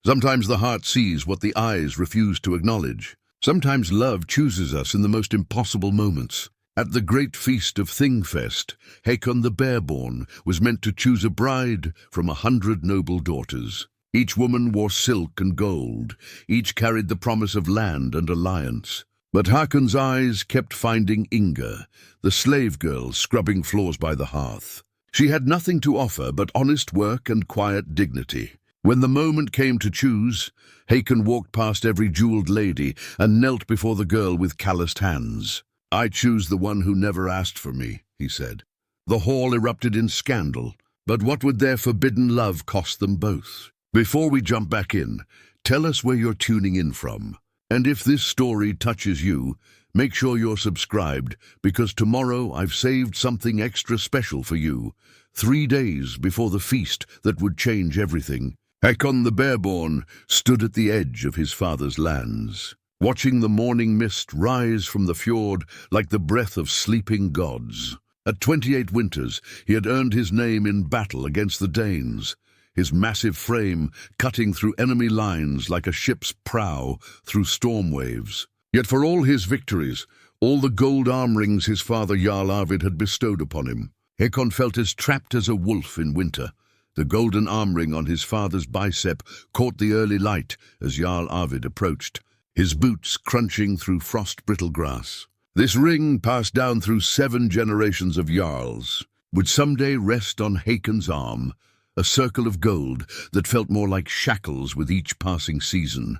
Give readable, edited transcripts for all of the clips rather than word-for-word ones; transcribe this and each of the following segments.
Sometimes the heart sees what the eyes refuse to acknowledge. Sometimes love chooses us in the most impossible moments. At the great feast of Thingfest, Hakon the Bearborn was meant to choose a bride from 100 noble daughters. Each woman wore silk and gold. Each carried the promise of land and alliance. But Hakon's eyes kept finding Inga, the slave girl scrubbing floors by the hearth. She had nothing to offer but honest work and quiet dignity. When the moment came to choose, Hakon walked past every jeweled lady and knelt before the girl with calloused hands. "I choose the one who never asked for me," he said. The hall erupted in scandal, but what would their forbidden love cost them both? Before we jump back in, tell us where you're tuning in from. And if this story touches you, make sure you're subscribed, because tomorrow I've saved something extra special for you. 3 days before the feast that would change everything, Hakon the Bearborn stood at the edge of his father's lands, watching the morning mist rise from the fjord like the breath of sleeping gods. At 28 winters, he had earned his name in battle against the Danes, his massive frame cutting through enemy lines like a ship's prow through storm waves. Yet for all his victories, all the gold arm rings his father Jarl Arvid had bestowed upon him, Hakon felt as trapped as a wolf in winter. The golden arm ring on his father's bicep caught the early light as Jarl Arvid approached, his boots crunching through frost-brittle grass. This ring, passed down through 7 generations of Jarls, would someday rest on Hakon's arm, a circle of gold that felt more like shackles with each passing season.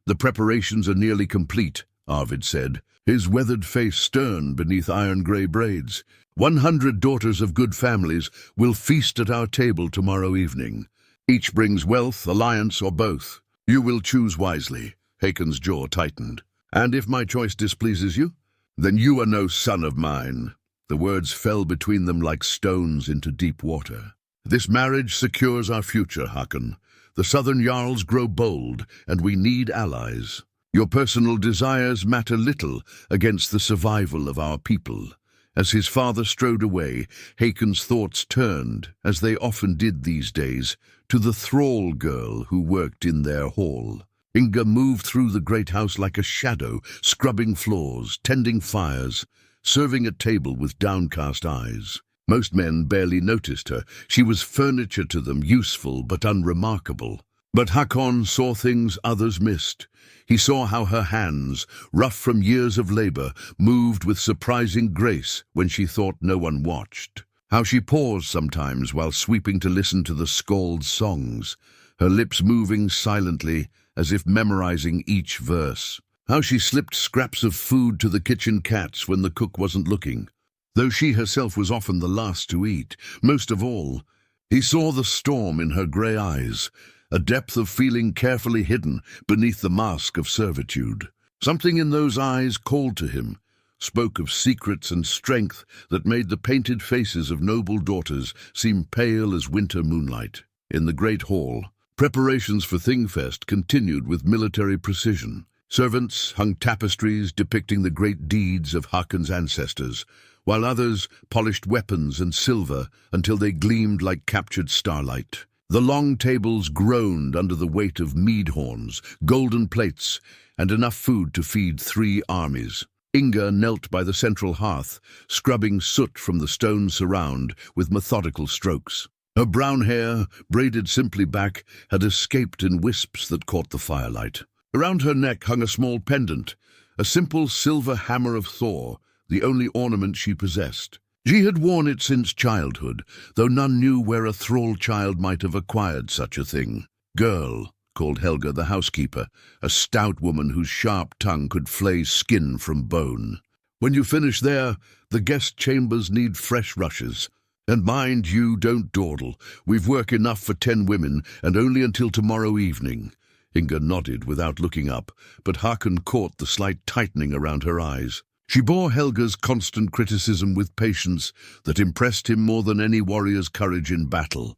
"The preparations are nearly complete," Arvid said, his weathered face stern beneath iron-grey braids. 100 daughters of good families will feast at our table tomorrow evening. Each brings wealth, alliance, or both. You will choose wisely." Hakon's jaw tightened. "And if my choice displeases you, then you are no son of mine." The words fell between them like stones into deep water. "This marriage secures our future, Hakon. The southern jarls grow bold, and we need allies. Your personal desires matter little against the survival of our people." As his father strode away, Hakon's thoughts turned, as they often did these days, to the thrall girl who worked in their hall. Inga moved through the great house like a shadow, scrubbing floors, tending fires, serving at table with downcast eyes. Most men barely noticed her. She was furniture to them, useful but unremarkable. But Hakon saw things others missed. He saw how her hands, rough from years of labor, moved with surprising grace when she thought no one watched. How she paused sometimes while sweeping to listen to the skald's songs, her lips moving silently as if memorizing each verse. How she slipped scraps of food to the kitchen cats when the cook wasn't looking, though she herself was often the last to eat. Most of all, he saw the storm in her grey eyes, a depth of feeling carefully hidden beneath the mask of servitude. Something in those eyes called to him, spoke of secrets and strength that made the painted faces of noble daughters seem pale as winter moonlight. In the great hall, preparations for Thingfest continued with military precision. Servants hung tapestries depicting the great deeds of Hakon's ancestors, while others polished weapons and silver until they gleamed like captured starlight. The long tables groaned under the weight of mead horns, golden plates, and enough food to feed 3 armies. Inga knelt by the central hearth, scrubbing soot from the stone surround with methodical strokes. Her brown hair, braided simply back, had escaped in wisps that caught the firelight. Around her neck hung a small pendant, a simple silver hammer of Thor, the only ornament she possessed. She had worn it since childhood, though none knew where a thrall child might have acquired such a thing. "Girl," called Helga the housekeeper, a stout woman whose sharp tongue could flay skin from bone. "When you finish there, the guest chambers need fresh rushes. And mind you, don't dawdle. We've work enough for 10 women, and only until tomorrow evening." Inga nodded without looking up, but Hakon caught the slight tightening around her eyes. She bore Helga's constant criticism with patience that impressed him more than any warrior's courage in battle.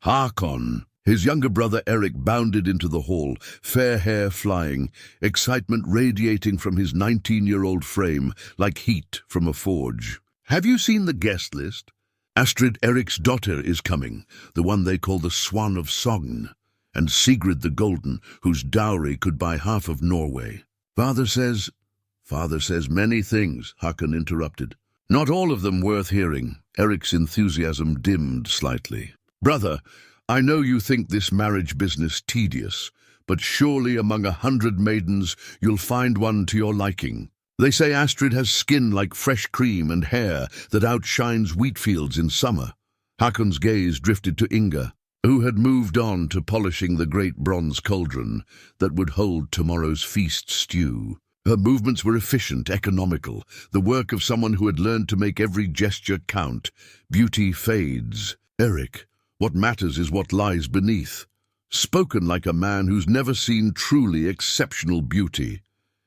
"Hakon!" His younger brother Eric bounded into the hall, fair hair flying, excitement radiating from his 19-year-old frame like heat from a forge. "Have you seen the guest list? Astrid, Eric's daughter, is coming, the one they call the Swan of Sogn." and Sigrid the Golden, whose dowry could buy half of Norway. Father says many things, Hakon interrupted. Not all of them worth hearing. Eric's enthusiasm dimmed slightly. Brother, I know you think this marriage business tedious, but surely among 100 maidens you'll find one to your liking. They say Astrid has skin like fresh cream and hair that outshines wheat fields in summer. Hakon's gaze drifted to Inga, who had moved on to polishing the great bronze cauldron that would hold tomorrow's feast stew. Her movements were efficient, economical, the work of someone who had learned to make every gesture count. Beauty fades. Eric, what matters is what lies beneath. Spoken like a man who's never seen truly exceptional beauty.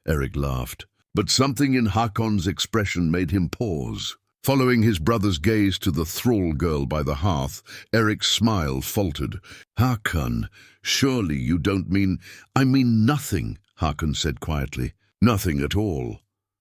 Eric laughed, but something in Hakon's expression made him pause. Following his brother's gaze to the thrall girl by the hearth, Eric's smile faltered. Hakon, surely you don't mean— I mean nothing, Hakon said quietly. Nothing at all.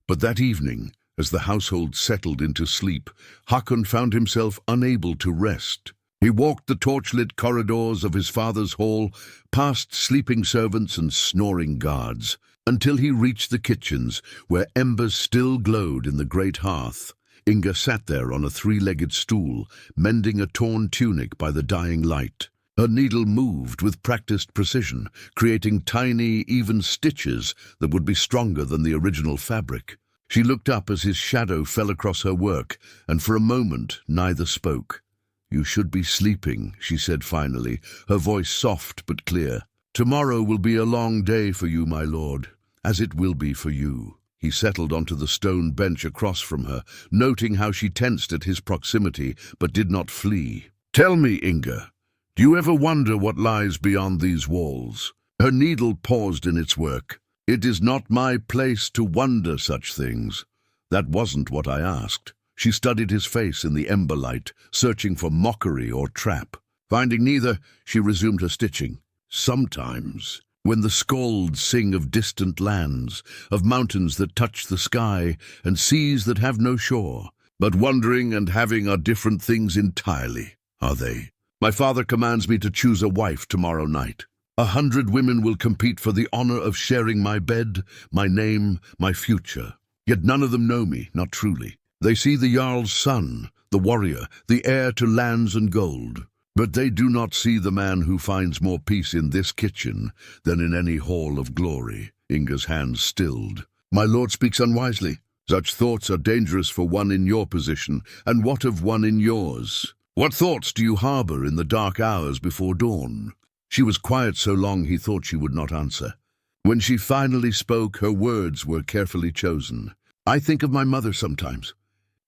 But that evening, as the household settled into sleep, Hakon found himself unable to rest. He walked the torchlit corridors of his father's hall, past sleeping servants and snoring guards, until he reached the kitchens, where embers still glowed in the great hearth. Inga sat there on a three-legged stool, mending a torn tunic by the dying light. Her needle moved with practiced precision, creating tiny, even stitches that would be stronger than the original fabric. She looked up as his shadow fell across her work, and for a moment neither spoke. You should be sleeping, she said finally, her voice soft but clear. Tomorrow will be a long day for you, my lord, as it will be for you. He settled onto the stone bench across from her, noting how she tensed at his proximity but did not flee. Tell me, Inga, do you ever wonder what lies beyond these walls? Her needle paused in its work. It is not my place to wonder such things. That wasn't what I asked. She studied his face in the ember light, searching for mockery or trap. Finding neither, she resumed her stitching. Sometimes, when the skalds sing of distant lands, of mountains that touch the sky, and seas that have no shore, but wondering and having are different things entirely, are they? My father commands me to choose a wife tomorrow night. 100 women will compete for the honor of sharing my bed, my name, my future. Yet none of them know me, not truly. They see the Jarl's son, the warrior, the heir to lands and gold. But they do not see the man who finds more peace in this kitchen than in any hall of glory. Inga's hands stilled. My lord speaks unwisely. Such thoughts are dangerous for one in your position, and what of one in yours? What thoughts do you harbor in the dark hours before dawn? She was quiet so long he thought she would not answer. When she finally spoke, her words were carefully chosen. I think of my mother sometimes.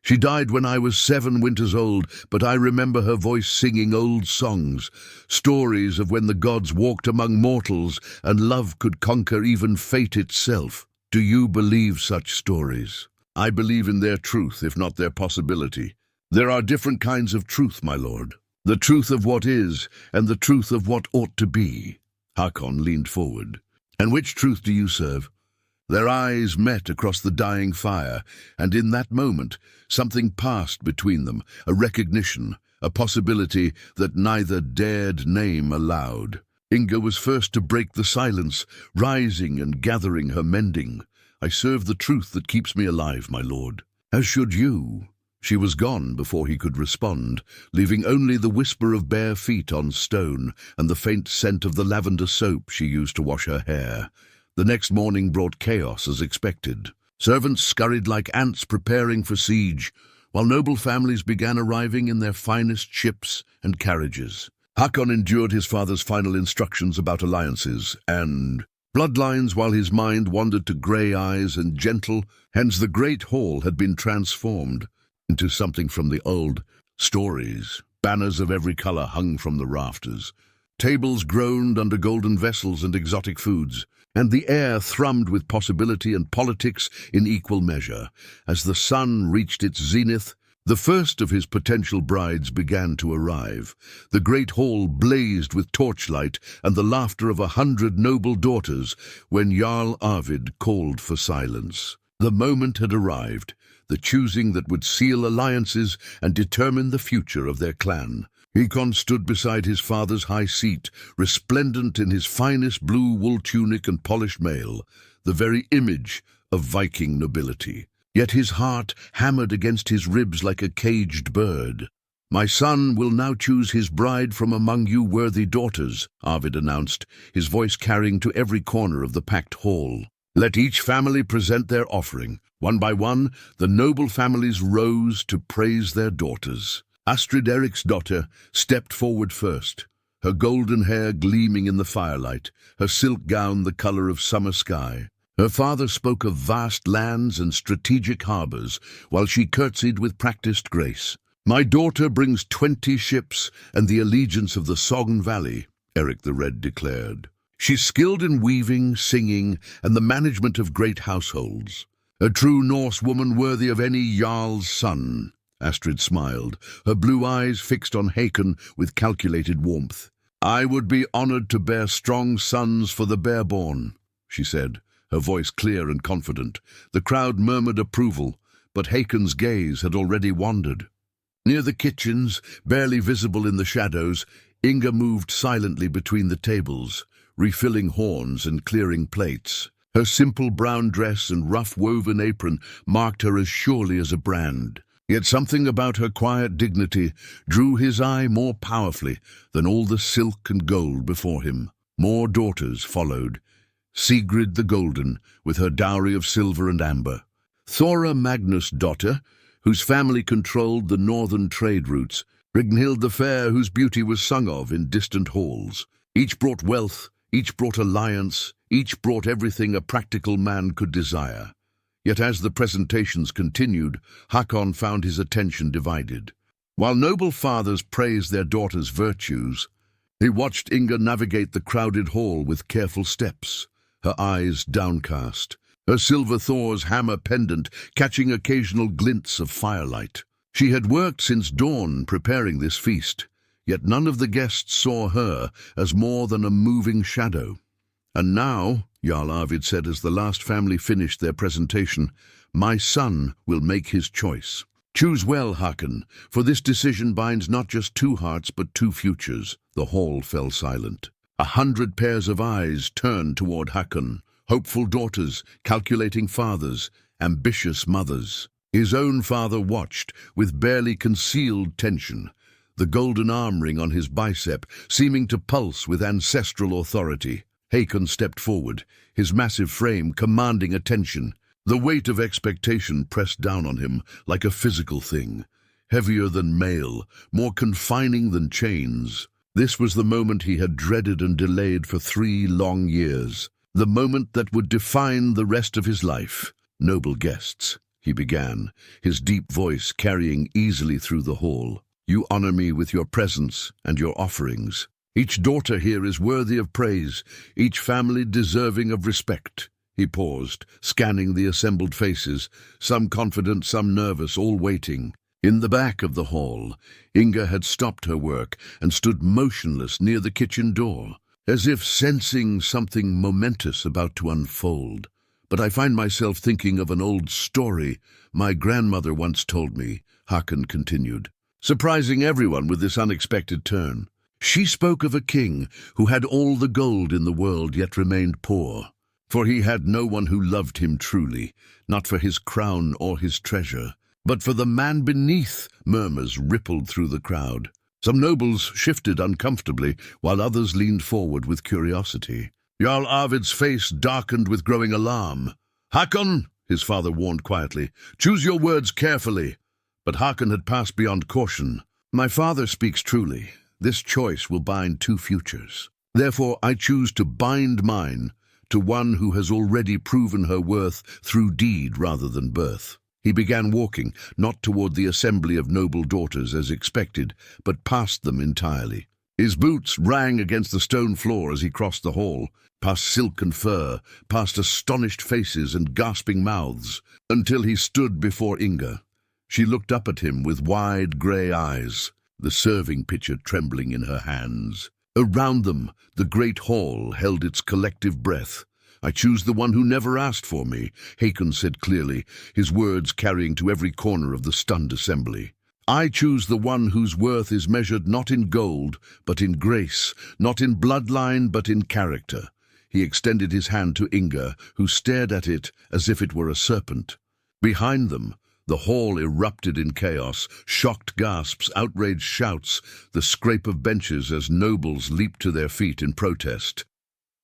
She died when I was 7 winters old, but I remember her voice singing old songs, stories of when the gods walked among mortals and love could conquer even fate itself. Do you believe such stories? I believe in their truth, if not their possibility. There are different kinds of truth, my lord. The truth of what is, and the truth of what ought to be. Hakon leaned forward. And which truth do you serve? Their eyes met across the dying fire, and in that moment, something passed between them, a recognition, a possibility that neither dared name aloud. Inga was first to break the silence, rising and gathering her mending. I serve the truth that keeps me alive, my lord. As should you. She was gone before he could respond, leaving only the whisper of bare feet on stone and the faint scent of the lavender soap she used to wash her hair. The next morning brought chaos as expected. Servants scurried like ants preparing for siege, while noble families began arriving in their finest ships and carriages. Hakon endured his father's final instructions about alliances and bloodlines while his mind wandered to grey eyes and gentle, hence the great hall had been transformed into something from the old stories. Banners of every color hung from the rafters. Tables groaned under golden vessels and exotic foods, and the air thrummed with possibility and politics in equal measure. As the sun reached its zenith, the first of his potential brides began to arrive. The great hall blazed with torchlight and the laughter of 100 noble daughters when Jarl Arvid called for silence. The moment had arrived, the choosing that would seal alliances and determine the future of their clan. Hakon stood beside his father's high seat, resplendent in his finest blue wool tunic and polished mail, the very image of Viking nobility. Yet his heart hammered against his ribs like a caged bird. "My son will now choose his bride from among you worthy daughters," Arvid announced, his voice carrying to every corner of the packed hall. "Let each family present their offering. One by one, the noble families rose to praise their daughters. Astrid Eric's daughter stepped forward first, her golden hair gleaming in the firelight, her silk gown the color of summer sky. Her father spoke of vast lands and strategic harbors, while she curtsied with practiced grace. "My daughter brings 20 ships and the allegiance of the Sogn Valley," Eric the Red declared. "She's skilled in weaving, singing, and the management of great households. A true Norse woman worthy of any Jarl's son." Astrid smiled, her blue eyes fixed on Hakon with calculated warmth. "I would be honored to bear strong sons for the Bearborn," she said, her voice clear and confident. The crowd murmured approval, but Hakon's gaze had already wandered. Near the kitchens, barely visible in the shadows, Inga moved silently between the tables, refilling horns and clearing plates. Her simple brown dress and rough woven apron marked her as surely as a brand. Yet something about her quiet dignity drew his eye more powerfully than all the silk and gold before him. More daughters followed. Sigrid the Golden, with her dowry of silver and amber. Thora Magnus' daughter, whose family controlled the northern trade routes. Rignhild the Fair, whose beauty was sung of in distant halls. Each brought wealth, each brought alliance, each brought everything a practical man could desire. Yet as the presentations continued, Hakon found his attention divided. While noble fathers praised their daughters' virtues, he watched Inga navigate the crowded hall with careful steps, her eyes downcast, her silver Thor's hammer pendant catching occasional glints of firelight. She had worked since dawn preparing this feast, yet none of the guests saw her as more than a moving shadow. "And now," Jarl Arvid said as the last family finished their presentation, "my son will make his choice. Choose well, Hakon, for this decision binds not just 2 hearts but 2 futures." The hall fell silent. 100 pairs of eyes turned toward Hakon, hopeful daughters, calculating fathers, ambitious mothers. His own father watched with barely concealed tension, the golden arm ring on his bicep seeming to pulse with ancestral authority. Hakon stepped forward, his massive frame commanding attention. The weight of expectation pressed down on him like a physical thing, heavier than mail, more confining than chains. This was the moment he had dreaded and delayed for 3 long years, the moment that would define the rest of his life. "Noble guests," he began, his deep voice carrying easily through the hall. "You honor me with your presence and your offerings. Each daughter here is worthy of praise, each family deserving of respect." He paused, scanning the assembled faces, some confident, some nervous, all waiting. In the back of the hall, Inga had stopped her work and stood motionless near the kitchen door, as if sensing something momentous about to unfold. "But I find myself thinking of an old story my grandmother once told me," Hakon continued, surprising everyone with this unexpected turn. "She spoke of a king who had all the gold in the world yet remained poor, for he had no one who loved him truly, not for his crown or his treasure, but for the man beneath." Murmurs rippled through the crowd. Some nobles shifted uncomfortably, while others leaned forward with curiosity. Jarl Arvid's face darkened with growing alarm. "Hakon," his father warned quietly, "choose your words carefully." But Hakon had passed beyond caution. "My father speaks truly. This choice will bind 2 futures. Therefore I choose to bind mine to one who has already proven her worth through deed rather than birth." He began walking, not toward the assembly of noble daughters as expected, but past them entirely. His boots rang against the stone floor as he crossed the hall, past silk and fur, past astonished faces and gasping mouths, until he stood before Inga. She looked up at him with wide grey eyes, the serving pitcher trembling in her hands. Around them, the great hall held its collective breath. "I choose the one who never asked for me," Hakon said clearly, his words carrying to every corner of the stunned assembly. I choose the one whose worth is measured not in gold, but in grace, not in bloodline, but in character." He extended his hand to Inga, who stared at it as if it were a serpent. Behind them, the hall erupted in chaos, shocked gasps, outraged shouts, the scrape of benches as nobles leaped to their feet in protest.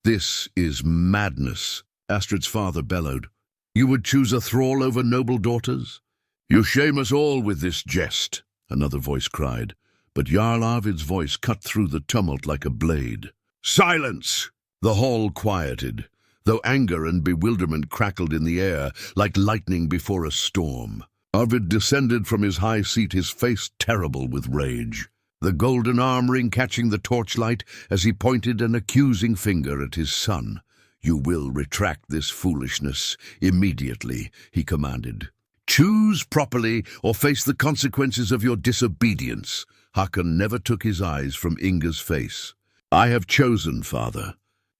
"This is madness," Astrid's father bellowed. "You would choose a thrall over noble daughters? You shame us all with this jest," another voice cried, but Jarl Arvid's voice cut through the tumult like a blade. "Silence!" The hall quieted, though anger and bewilderment crackled in the air like lightning before a storm. Arvid descended from his high seat, his face terrible with rage, the golden arm ring catching the torchlight as he pointed an accusing finger at his son. "You will retract this foolishness immediately," he commanded. "Choose properly or face the consequences of your disobedience." Hakon never took his eyes from Inga's face. "I have chosen, father.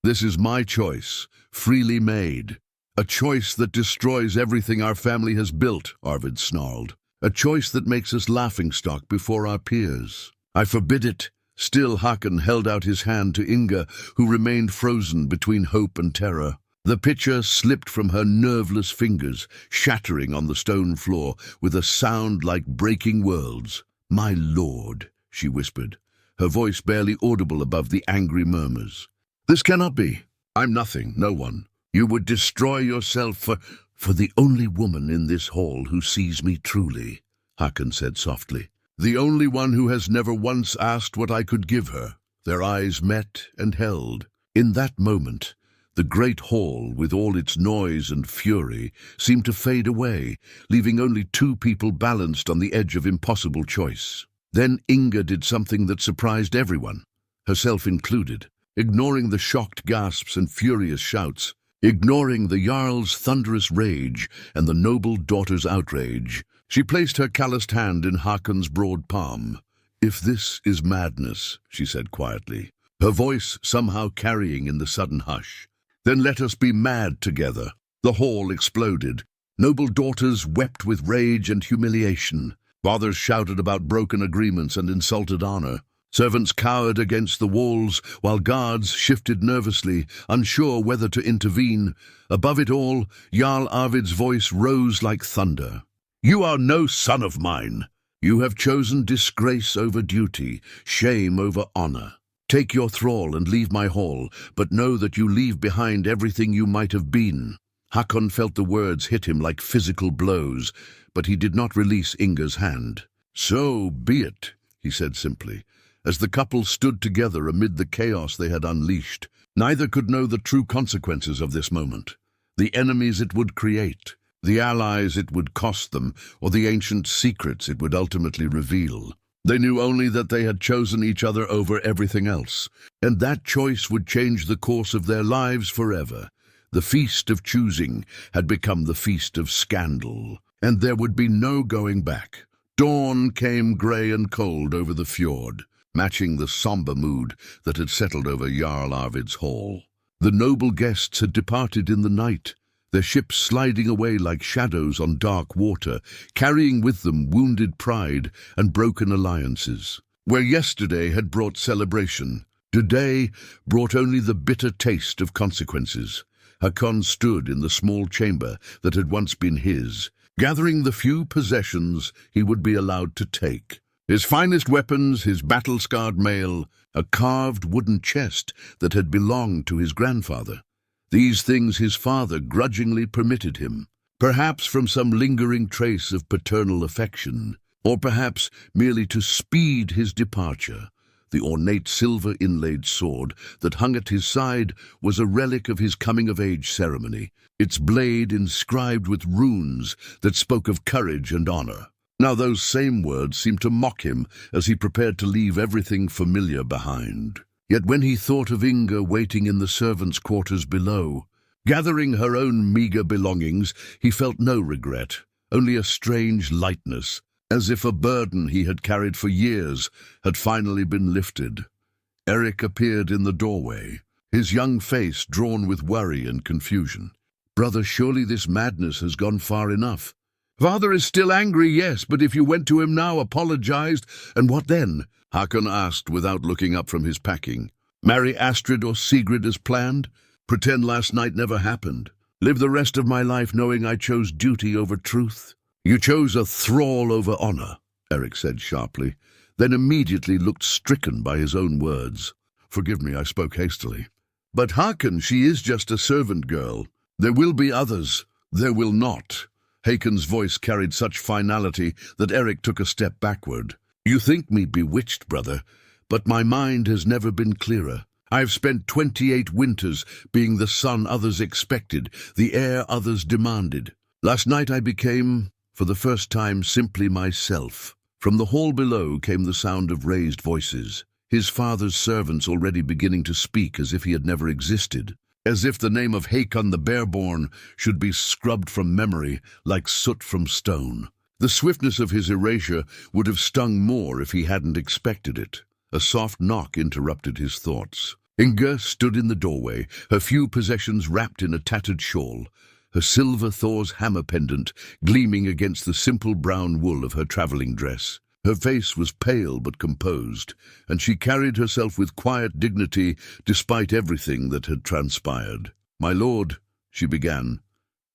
This is my choice, freely made. A choice that destroys everything our family has built," Arvid snarled. "A choice that makes us laughingstock before our peers. I forbid it." Still Hakon held out his hand to Inga, who remained frozen between hope and terror. The pitcher slipped from her nerveless fingers, shattering on the stone floor with a sound like breaking worlds. "My lord," she whispered, her voice barely audible above the angry murmurs. "This cannot be. I'm nothing, no one. You would destroy yourself for the only woman in this hall who sees me truly," Hakon said softly. "The only one who has never once asked what I could give her." Their eyes met and held. In that moment, the great hall, with all its noise and fury, seemed to fade away, leaving only two people balanced on the edge of impossible choice. Then Inga did something that surprised everyone, herself included. Ignoring the shocked gasps and furious shouts, ignoring the Jarl's thunderous rage and the noble daughter's outrage, she placed her calloused hand in Hakon's broad palm. "If this is madness," she said quietly, her voice somehow carrying in the sudden hush, "then let us be mad together." The hall exploded. Noble daughters wept with rage and humiliation. Fathers shouted about broken agreements and insulted honor. Servants cowered against the walls, while guards shifted nervously, unsure whether to intervene. Above it all, Jarl Arvid's voice rose like thunder. "You are no son of mine. You have chosen disgrace over duty, shame over honor. Take your thrall and leave my hall, but know that you leave behind everything you might have been." Hakon felt the words hit him like physical blows, but he did not release Inga's hand. "So be it," he said simply. As the couple stood together amid the chaos they had unleashed, neither could know the true consequences of this moment, the enemies it would create, the allies it would cost them, or the ancient secrets it would ultimately reveal. They knew only that they had chosen each other over everything else, and that choice would change the course of their lives forever. The feast of choosing had become the feast of scandal, and there would be no going back. Dawn came grey and cold over the fjord, matching the somber mood that had settled over Jarl Arvid's hall. The noble guests had departed in the night, their ships sliding away like shadows on dark water, carrying with them wounded pride and broken alliances. Where yesterday had brought celebration, today brought only the bitter taste of consequences. Hakon stood in the small chamber that had once been his, gathering the few possessions he would be allowed to take. His finest weapons, his battle-scarred mail, a carved wooden chest that had belonged to his grandfather. These things his father grudgingly permitted him, perhaps from some lingering trace of paternal affection, or perhaps merely to speed his departure. The ornate silver-inlaid sword that hung at his side was a relic of his coming-of-age ceremony, its blade inscribed with runes that spoke of courage and honor. Now those same words seemed to mock him as he prepared to leave everything familiar behind. Yet when he thought of Inga waiting in the servants' quarters below, gathering her own meager belongings, he felt no regret, only a strange lightness, as if a burden he had carried for years had finally been lifted. Eric appeared in the doorway, his young face drawn with worry and confusion. "Brother, surely this madness has gone far enough." Father is still angry, yes, but if you went to him now, apologized, and what then? Hakon asked without looking up from his packing. Marry Astrid or Sigrid as planned? Pretend last night never happened? Live the rest of my life knowing I chose duty over truth? You chose a thrall over honor, Eric said sharply, then immediately looked stricken by his own words. Forgive me, I spoke hastily. But Hakon, she is just a servant girl. There will be others. There will not. Hakon's voice carried such finality that Eric took a step backward. You think me bewitched, brother, but my mind has never been clearer. I have spent 28 winters being the son others expected, the heir others demanded. Last night I became, for the first time, simply myself. From the hall below came the sound of raised voices, his father's servants already beginning to speak as if he had never existed, as if the name of Hakon the Bearborn should be scrubbed from memory like soot from stone. The swiftness of his erasure would have stung more if he hadn't expected it. A soft knock interrupted his thoughts. Inga stood in the doorway, her few possessions wrapped in a tattered shawl, her silver Thor's hammer pendant gleaming against the simple brown wool of her traveling dress. Her face was pale but composed, and she carried herself with quiet dignity despite everything that had transpired. "My lord," she began.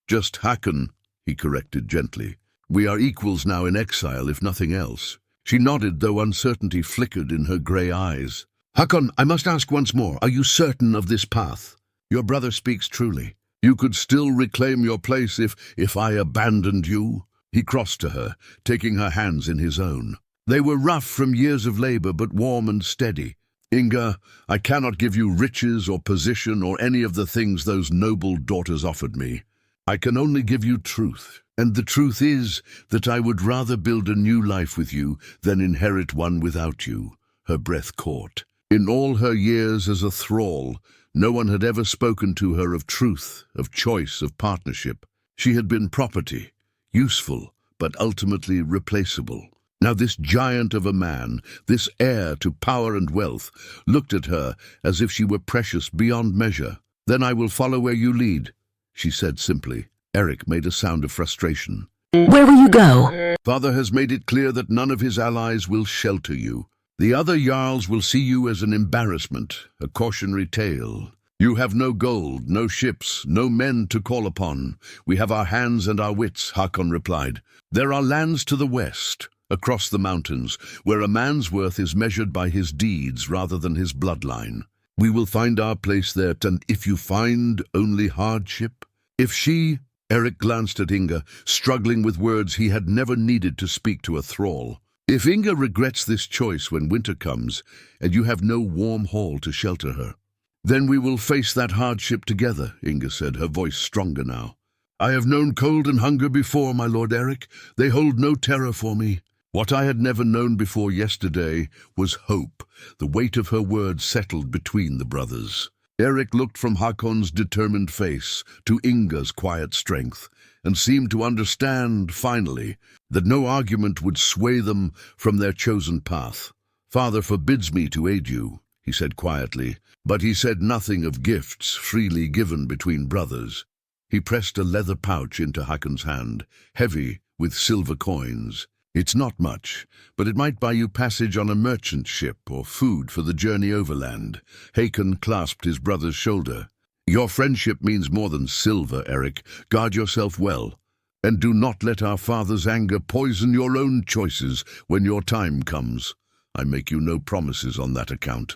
"Just Hakon," he corrected gently. "We are equals now in exile, if nothing else." She nodded, though uncertainty flickered in her grey eyes. "Hakon, I must ask once more, are you certain of this path? Your brother speaks truly. You could still reclaim your place if I abandoned you?" He crossed to her, taking her hands in his own. They were rough from years of labor, but warm and steady. "Inga, I cannot give you riches or position or any of the things those noble daughters offered me. I can only give you truth. And the truth is that I would rather build a new life with you than inherit one without you." Her breath caught. In all her years as a thrall, no one had ever spoken to her of truth, of choice, of partnership. She had been property, useful, but ultimately replaceable. Now this giant of a man, this heir to power and wealth, looked at her as if she were precious beyond measure. "Then I will follow where you lead," she said simply. Eric made a sound of frustration. "Where will you go?" "Father has made it clear that none of his allies will shelter you. The other jarls will see you as an embarrassment, a cautionary tale. You have no gold, no ships, no men to call upon. We have our hands and our wits," Hakon replied. "There are lands to the west, across the mountains, where a man's worth is measured by his deeds rather than his bloodline. We will find our place there, and if you find only hardship, if she..." Eric glanced at Inga, struggling with words he had never needed to speak to a thrall. "If Inga regrets this choice when winter comes, and you have no warm hall to shelter her, then we will face that hardship together," Inga said, her voice stronger now. "I have known cold and hunger before, my lord Eric. They hold no terror for me. What I had never known before yesterday was hope." The weight of her words settled between the brothers. Eric looked from Hakon's determined face to Inga's quiet strength, and seemed to understand, finally, that no argument would sway them from their chosen path. "Father forbids me to aid you," he said quietly, but he said nothing of gifts freely given between brothers. He pressed a leather pouch into Hakon's hand, heavy with silver coins. "It's not much, but it might buy you passage on a merchant ship or food for the journey overland." Hakon clasped his brother's shoulder. "Your friendship means more than silver, Eric. Guard yourself well, and do not let our father's anger poison your own choices when your time comes. I make you no promises on that account,"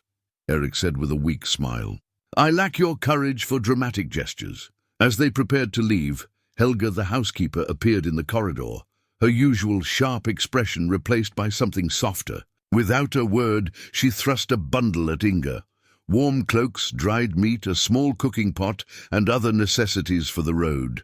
Eric said with a weak smile. "I lack your courage for dramatic gestures." As they prepared to leave, Helga the housekeeper appeared in the corridor, her usual sharp expression replaced by something softer. Without a word, she thrust a bundle at Inga. Warm cloaks, dried meat, a small cooking pot, and other necessities for the road.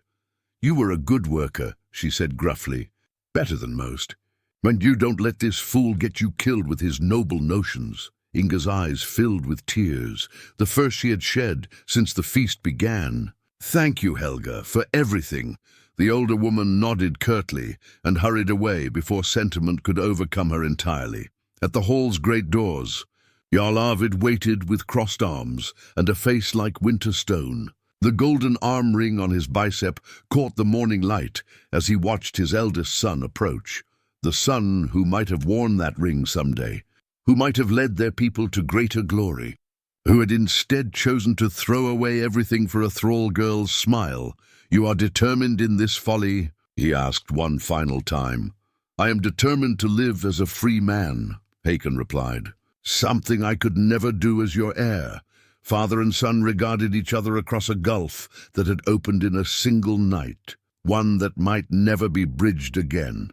"You were a good worker," she said gruffly. "Better than most. And you don't let this fool get you killed with his noble notions." Inga's eyes filled with tears, the first she had shed since the feast began. "Thank you, Helga, for everything." The older woman nodded curtly and hurried away before sentiment could overcome her entirely. At the hall's great doors, Jarl Arvid waited with crossed arms and a face like winter stone. The golden arm ring on his bicep caught the morning light as he watched his eldest son approach. The son who might have worn that ring someday, who might have led their people to greater glory, who had instead chosen to throw away everything for a thrall girl's smile. "You are determined in this folly?" he asked one final time. "I am determined to live as a free man," Hakon replied. "Something I could never do as your heir." Father and son regarded each other across a gulf that had opened in a single night, one that might never be bridged again.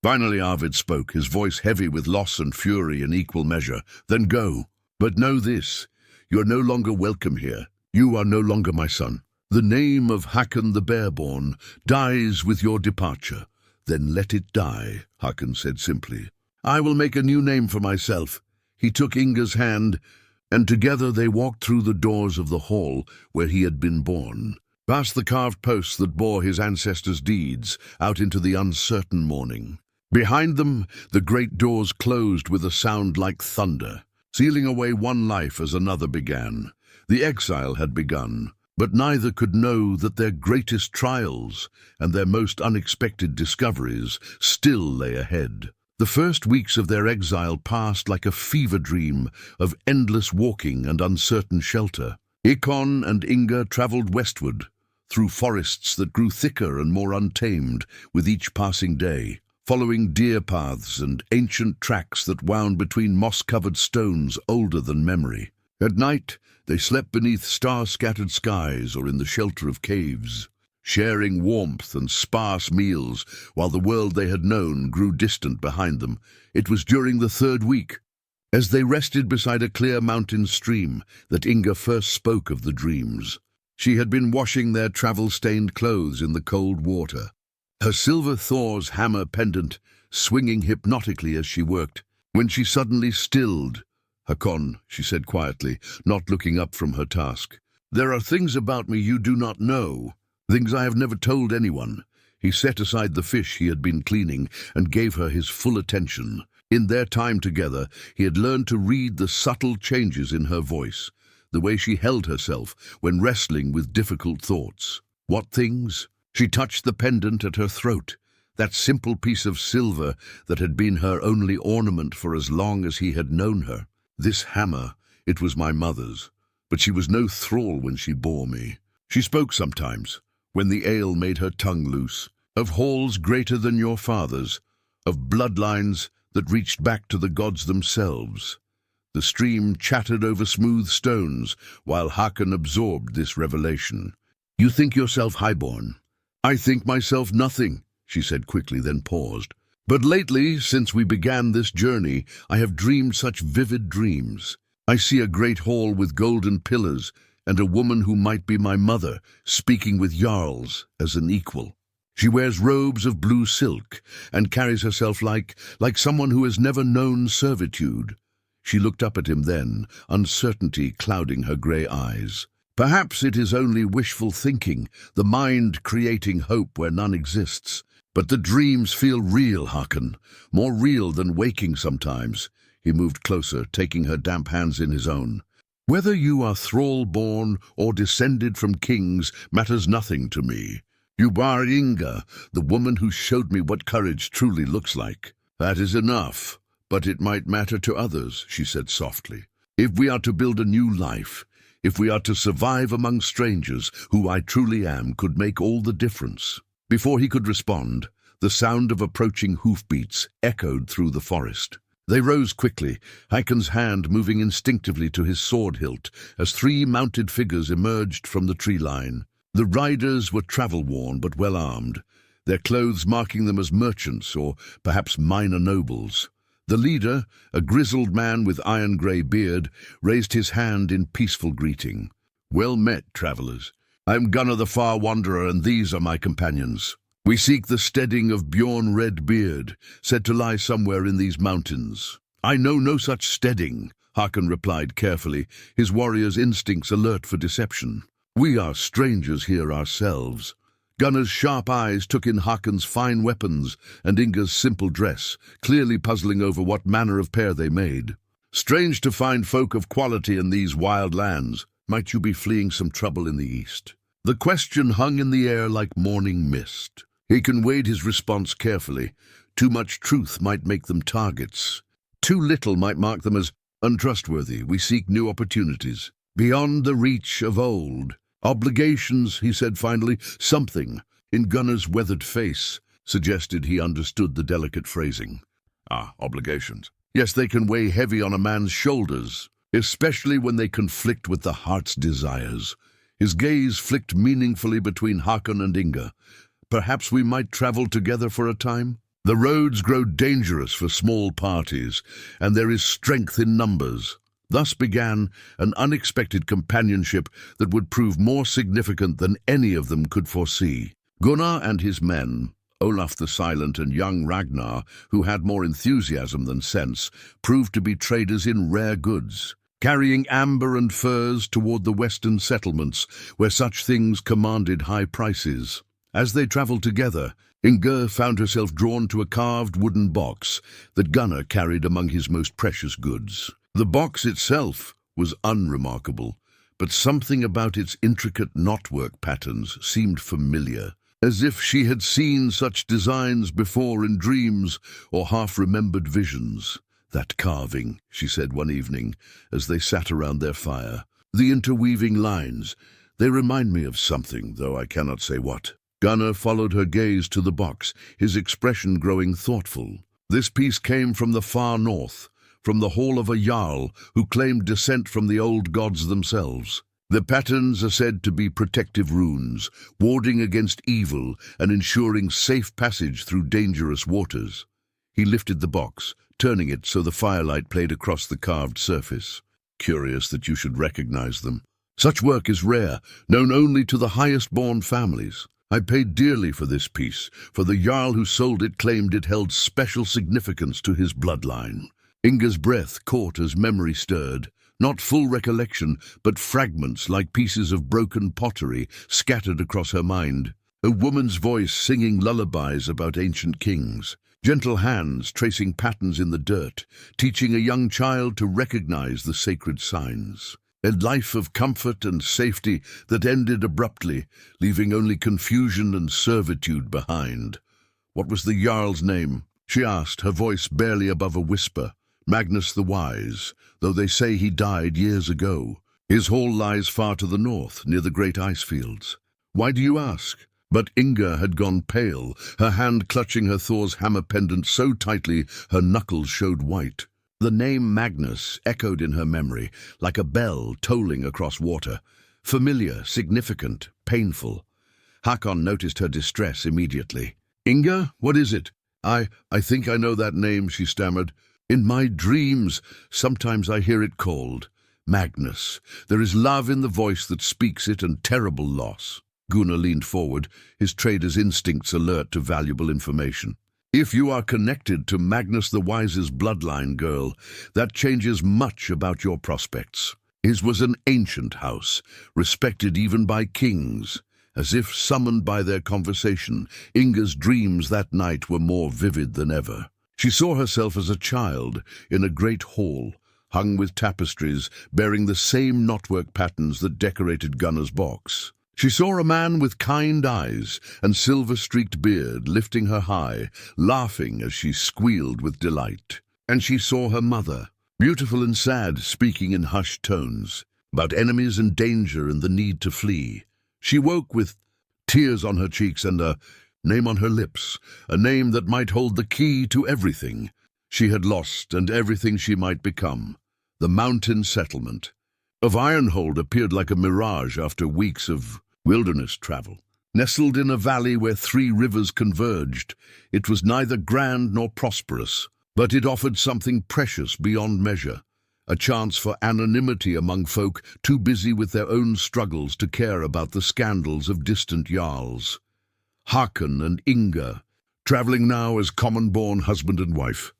Finally Arvid spoke, his voice heavy with loss and fury in equal measure. "Then go. But know this, you are no longer welcome here. You are no longer my son. The name of Hakon the Bearborn dies with your departure." "Then let it die," Hakon said simply. "I will make a new name for myself." He took Inga's hand, and together they walked through the doors of the hall where he had been born, past the carved posts that bore his ancestors' deeds, out into the uncertain morning. Behind them, the great doors closed with a sound like thunder, sealing away one life as another began. The exile had begun, but neither could know that their greatest trials and their most unexpected discoveries still lay ahead. The first weeks of their exile passed like a fever dream of endless walking and uncertain shelter. Hakon and Inga traveled westward, through forests that grew thicker and more untamed with each passing day, following deer paths and ancient tracks that wound between moss-covered stones older than memory. At night, they slept beneath star-scattered skies or in the shelter of caves, sharing warmth and sparse meals while the world they had known grew distant behind them. It was during the third week, as they rested beside a clear mountain stream, that Inga first spoke of the dreams. She had been washing their travel-stained clothes in the cold water, her silver Thor's hammer pendant swinging hypnotically as she worked, when she suddenly stilled. "Hakon," she said quietly, not looking up from her task, "there are things about me you do not know. Things I have never told anyone." He set aside the fish he had been cleaning and gave her his full attention. In their time together, he had learned to read the subtle changes in her voice, the way she held herself when wrestling with difficult thoughts. What things? She touched the pendant at her throat, that simple piece of silver that had been her only ornament for as long as he had known her. "This hammer, it was my mother's, but she was no thrall when she bore me." She spoke sometimes, when the ale made her tongue loose, of halls greater than your father's, of bloodlines that reached back to the gods themselves. The stream chattered over smooth stones while Hakon absorbed this revelation. "You think yourself highborn." "I think myself nothing," she said quickly, then paused. "But lately, since we began this journey, I have dreamed such vivid dreams. I see a great hall with golden pillars, and a woman who might be my mother, speaking with jarls as an equal. She wears robes of blue silk and carries herself like someone who has never known servitude." She looked up at him then, uncertainty clouding her grey eyes. "Perhaps it is only wishful thinking, the mind creating hope where none exists. But the dreams feel real, Hakon, more real than waking sometimes." He moved closer, taking her damp hands in his own. "Whether you are thrall-born or descended from kings matters nothing to me. You are Inga, the woman who showed me what courage truly looks like. That is enough, but it might matter to others," she said softly. "If we are to build a new life, if we are to survive among strangers, who I truly am could make all the difference." Before he could respond, the sound of approaching hoofbeats echoed through the forest. They rose quickly, Hakon's hand moving instinctively to his sword hilt as three mounted figures emerged from the tree line. The riders were travel-worn but well-armed, their clothes marking them as merchants or perhaps minor nobles. The leader, a grizzled man with iron-grey beard, raised his hand in peaceful greeting. "Well met, travellers. I am Gunnar the Far Wanderer, and these are my companions. We seek the steading of Bjorn Redbeard, said to lie somewhere in these mountains." "I know no such steading," Hakon replied carefully, his warrior's instincts alert for deception. "We are strangers here ourselves." Gunnar's sharp eyes took in Hakon's fine weapons and Inga's simple dress, clearly puzzling over what manner of pair they made. "Strange to find folk of quality in these wild lands." Might you be fleeing some trouble in the east? The question hung in the air like morning mist. Hakon weighed his response carefully. Too much truth might make them targets. Too little might mark them as untrustworthy. We seek new opportunities. Beyond the reach of old. Obligations, he said finally. Something, in Gunnar's weathered face, suggested he understood the delicate phrasing. Obligations. Yes, they can weigh heavy on a man's shoulders, especially when they conflict with the heart's desires. His gaze flicked meaningfully between Hakon and Inga. Perhaps we might travel together for a time? The roads grow dangerous for small parties, and there is strength in numbers. Thus began an unexpected companionship that would prove more significant than any of them could foresee. Gunnar and his men, Olaf the Silent and young Ragnar, who had more enthusiasm than sense, proved to be traders in rare goods, carrying amber and furs toward the western settlements, where such things commanded high prices. As they traveled together, Inga found herself drawn to a carved wooden box that Gunnar carried among his most precious goods. The box itself was unremarkable, but something about its intricate knotwork patterns seemed familiar, as if she had seen such designs before in dreams or half-remembered visions. "That carving," she said one evening, as they sat around their fire. "The interweaving lines, they remind me of something, though I cannot say what." Gunnar followed her gaze to the box, his expression growing thoughtful. This piece came from the far north, from the hall of a jarl who claimed descent from the old gods themselves. The patterns are said to be protective runes, warding against evil and ensuring safe passage through dangerous waters. He lifted the box, turning it so the firelight played across the carved surface. "Curious that you should recognize them. Such work is rare, known only to the highest-born families. I paid dearly for this piece, for the jarl who sold it claimed it held special significance to his bloodline." Inga's breath caught as memory stirred. Not full recollection, but fragments like pieces of broken pottery scattered across her mind. A woman's voice singing lullabies about ancient kings. Gentle hands tracing patterns in the dirt, teaching a young child to recognize the sacred signs. A life of comfort and safety that ended abruptly, leaving only confusion and servitude behind. "What was the Jarl's name?" she asked, her voice barely above a whisper. "Magnus the Wise, though they say he died years ago. His hall lies far to the north, near the great ice fields." "Why do you ask?" But Inga had gone pale, her hand clutching her Thor's hammer pendant so tightly her knuckles showed white. The name Magnus echoed in her memory, like a bell tolling across water. Familiar, significant, painful. Hakon noticed her distress immediately. "Inga, what is it?" I think I know that name," she stammered. "In my dreams, sometimes I hear it called. Magnus. There is love in the voice that speaks it and terrible loss." Gunnar leaned forward, his trader's instincts alert to valuable information. "If you are connected to Magnus the Wise's bloodline, girl, that changes much about your prospects. His was an ancient house, respected even by kings. As if summoned by their conversation, Inga's dreams that night were more vivid than ever. She saw herself as a child in a great hall, hung with tapestries bearing the same knotwork patterns that decorated Gunnar's box. She saw a man with kind eyes and silver-streaked beard lifting her high, laughing as she squealed with delight. And she saw her mother, beautiful and sad, speaking in hushed tones, about enemies and danger and the need to flee. She woke with tears on her cheeks and a name on her lips, a name that might hold the key to everything she had lost and everything she might become. The mountain settlement of Ironhold appeared like a mirage after weeks of wilderness travel. Nestled in a valley where 3 rivers converged, it was neither grand nor prosperous, but it offered something precious beyond measure, a chance for anonymity among folk too busy with their own struggles to care about the scandals of distant jarls. Hakon and Inga, traveling now as common-born husband and wife,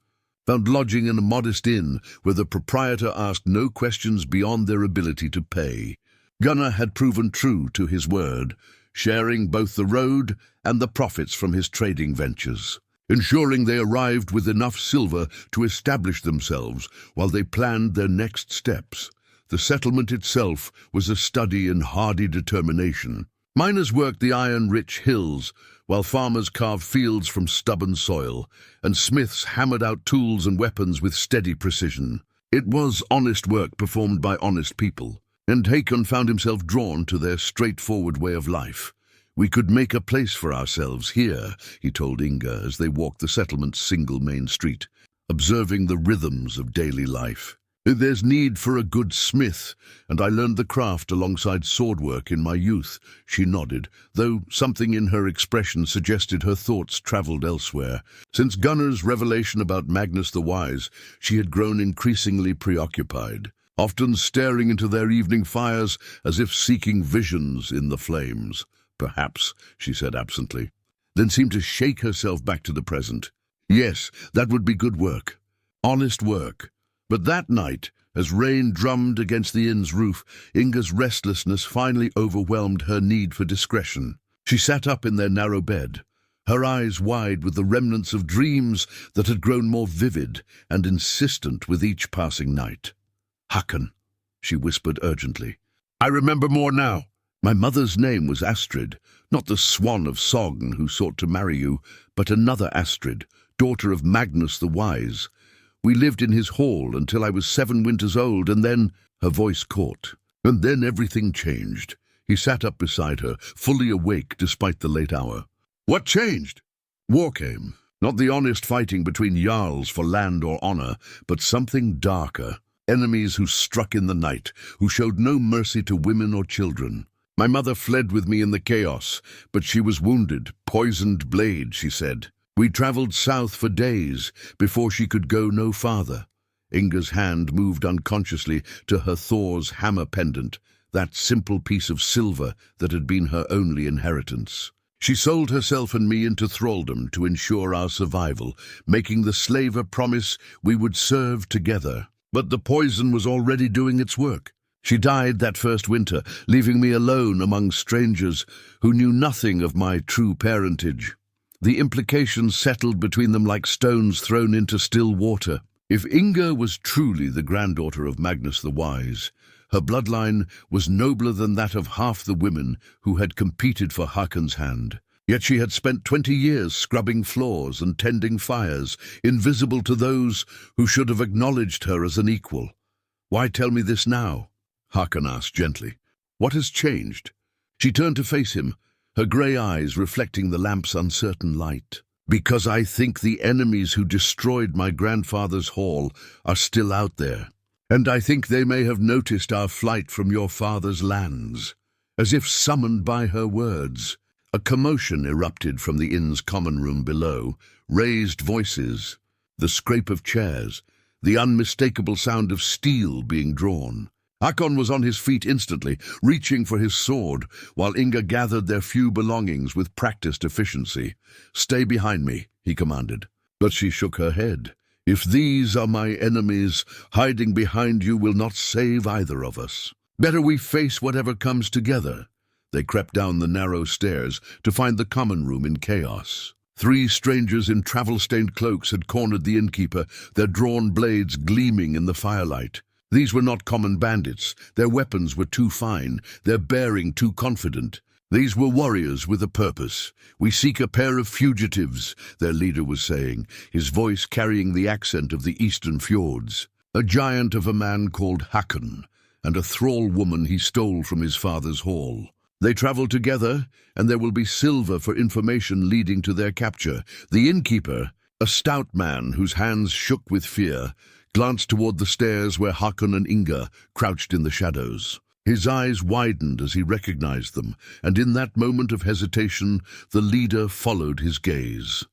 found lodging in a modest inn where the proprietor asked no questions beyond their ability to pay. Gunnar had proven true to his word, sharing both the road and the profits from his trading ventures, ensuring they arrived with enough silver to establish themselves while they planned their next steps. The settlement itself was a study in hardy determination. Miners worked the iron-rich hills, while farmers carved fields from stubborn soil, and smiths hammered out tools and weapons with steady precision. It was honest work performed by honest people, and Hakon found himself drawn to their straightforward way of life. "We could make a place for ourselves here," he told Inga as they walked the settlement's single main street, observing the rhythms of daily life. "There's need for a good smith, and I learned the craft alongside swordwork in my youth," she nodded, though something in her expression suggested her thoughts traveled elsewhere. Since Gunnar's revelation about Magnus the Wise, she had grown increasingly preoccupied, often staring into their evening fires as if seeking visions in the flames. "Perhaps," she said absently, then seemed to shake herself back to the present. Yes, that would be good work. Honest work. But that night, as rain drummed against the inn's roof, Inga's restlessness finally overwhelmed her need for discretion. She sat up in their narrow bed, her eyes wide with the remnants of dreams that had grown more vivid and insistent with each passing night. "Hakon," she whispered urgently. "I remember more now. My mother's name was Astrid, not the swan of Sogn who sought to marry you, but another Astrid, daughter of Magnus the Wise. We lived in his hall until I was 7 winters old, and then—" Her voice caught. "And then everything changed." He sat up beside her, fully awake despite the late hour. "What changed?" "War came. Not the honest fighting between jarls for land or honor, but something darker. Enemies who struck in the night, who showed no mercy to women or children. My mother fled with me in the chaos, but she was wounded, poisoned blade, she said. We traveled south for days before she could go no farther." Inga's hand moved unconsciously to her Thor's hammer pendant, that simple piece of silver that had been her only inheritance. "She sold herself and me into thraldom to ensure our survival, making the slaver promise we would serve together. But the poison was already doing its work. She died that first winter, leaving me alone among strangers who knew nothing of my true parentage. The implications settled between them like stones thrown into still water. If Inga was truly the granddaughter of Magnus the Wise, her bloodline was nobler than that of half the women who had competed for Hakon's hand. Yet she had spent 20 years scrubbing floors and tending fires, invisible to those who should have acknowledged her as an equal. "Why tell me this now?" Hakon asked gently. "What has changed?" She turned to face him, her grey eyes reflecting the lamp's uncertain light. "Because I think the enemies who destroyed my grandfather's hall are still out there, and I think they may have noticed our flight from your father's lands." As if summoned by her words, a commotion erupted from the inn's common room below, raised voices, the scrape of chairs, the unmistakable sound of steel being drawn. Hakon was on his feet instantly, reaching for his sword, while Inga gathered their few belongings with practiced efficiency. "Stay behind me," he commanded. But she shook her head. "If these are my enemies, hiding behind you will not save either of us. Better we face whatever comes together." They crept down the narrow stairs to find the common room in chaos. 3 strangers in travel-stained cloaks had cornered the innkeeper, their drawn blades gleaming in the firelight. These were not common bandits. Their weapons were too fine, their bearing too confident. These were warriors with a purpose. "We seek a pair of fugitives," their leader was saying, his voice carrying the accent of the eastern fjords. "A giant of a man called Hakon, and a thrall woman he stole from his father's hall. They travel together, and there will be silver for information leading to their capture." The innkeeper, a stout man whose hands shook with fear, glanced toward the stairs where Hakon and Inga crouched in the shadows. His eyes widened as he recognized them, and in that moment of hesitation, the leader followed his gaze.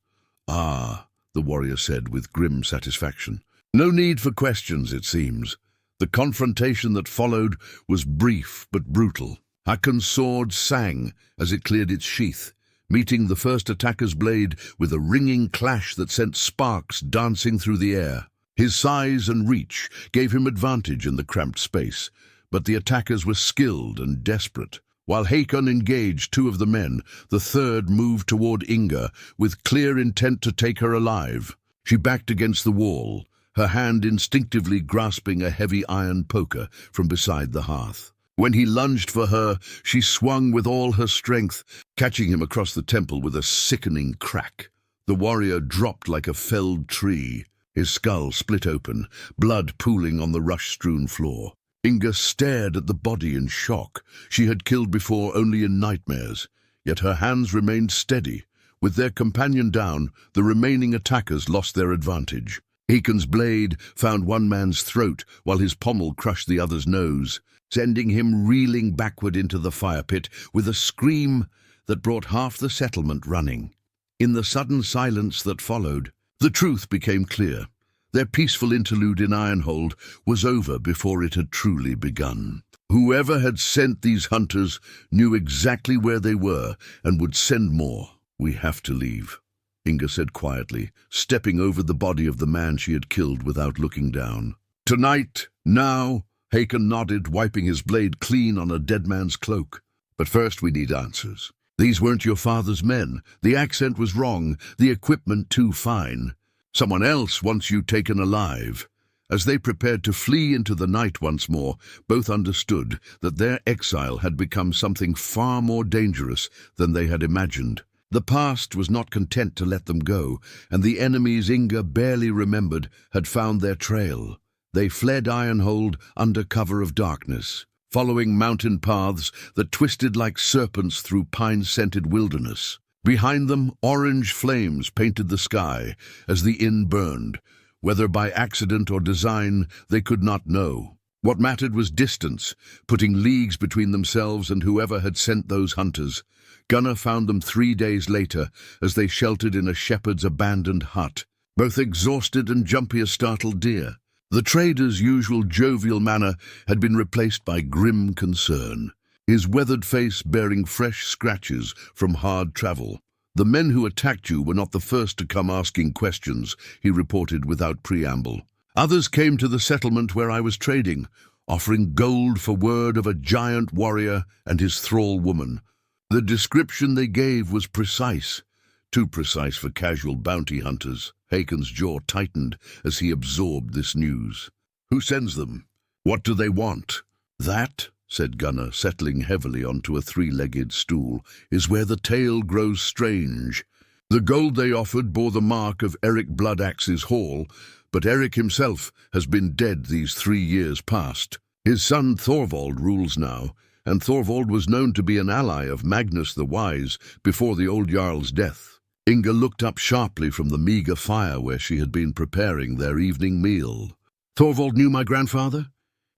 "Ah," the warrior said with grim satisfaction. "No need for questions, it seems." The confrontation that followed was brief but brutal. Hakon's sword sang as it cleared its sheath, meeting the first attacker's blade with a ringing clash that sent sparks dancing through the air. His size and reach gave him advantage in the cramped space, but the attackers were skilled and desperate. While Hakon engaged 2 of the men, the third moved toward Inga with clear intent to take her alive. She backed against the wall, her hand instinctively grasping a heavy iron poker from beside the hearth. When he lunged for her, she swung with all her strength, catching him across the temple with a sickening crack. The warrior dropped like a felled tree, his skull split open, blood pooling on the rush-strewn floor. Inga stared at the body in shock. She had killed before only in nightmares, yet her hands remained steady. With their companion down, the remaining attackers lost their advantage. Hakon's blade found one man's throat, while his pommel crushed the other's nose, sending him reeling backward into the fire pit with a scream that brought half the settlement running. In the sudden silence that followed, the truth became clear. Their peaceful interlude in Ironhold was over before it had truly begun. Whoever had sent these hunters knew exactly where they were and would send more. "We have to leave," Inga said quietly, stepping over the body of the man she had killed without looking down. "Tonight, now," Hakon nodded, wiping his blade clean on a dead man's cloak. "But first we need answers. These weren't your father's men. The accent was wrong, the equipment too fine. Someone else wants you taken alive." As they prepared to flee into the night once more, both understood that their exile had become something far more dangerous than they had imagined. The past was not content to let them go, and the enemies Inga barely remembered had found their trail. They fled Ironhold under cover of darkness, following mountain paths that twisted like serpents through pine-scented wilderness. Behind them, orange flames painted the sky as the inn burned. Whether by accident or design, they could not know. What mattered was distance, putting leagues between themselves and whoever had sent those hunters. Gunnar found them 3 days later as they sheltered in a shepherd's abandoned hut, both exhausted and jumpy as startled deer. The trader's usual jovial manner had been replaced by grim concern, his weathered face bearing fresh scratches from hard travel. "The men who attacked you were not the first to come asking questions," he reported without preamble. "Others came to the settlement where I was trading, offering gold for word of a giant warrior and his thrall woman. The description they gave was precise, too precise for casual bounty hunters." Hakon's jaw tightened as he absorbed this news. "Who sends them? What do they want?" "That," said Gunnar, settling heavily onto a 3-legged stool, "is where the tale grows strange. The gold they offered bore the mark of Eric Bloodaxe's hall, but Eric himself has been dead these 3 years past. His son Thorvald rules now, and Thorvald was known to be an ally of Magnus the Wise before the old Jarl's death." Inga looked up sharply from the meager fire where she had been preparing their evening meal. "Thorvald knew my grandfather?"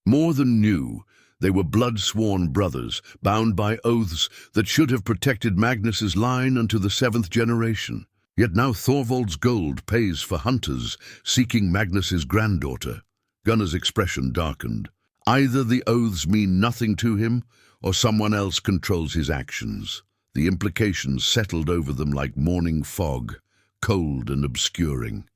"More than knew. They were blood-sworn brothers, bound by oaths that should have protected Magnus's line unto the 7th generation. Yet now Thorvald's gold pays for hunters seeking Magnus's granddaughter." Gunnar's expression darkened. Either the oaths mean nothing to him, or someone else controls his actions. The implications settled over them like morning fog, cold and obscuring.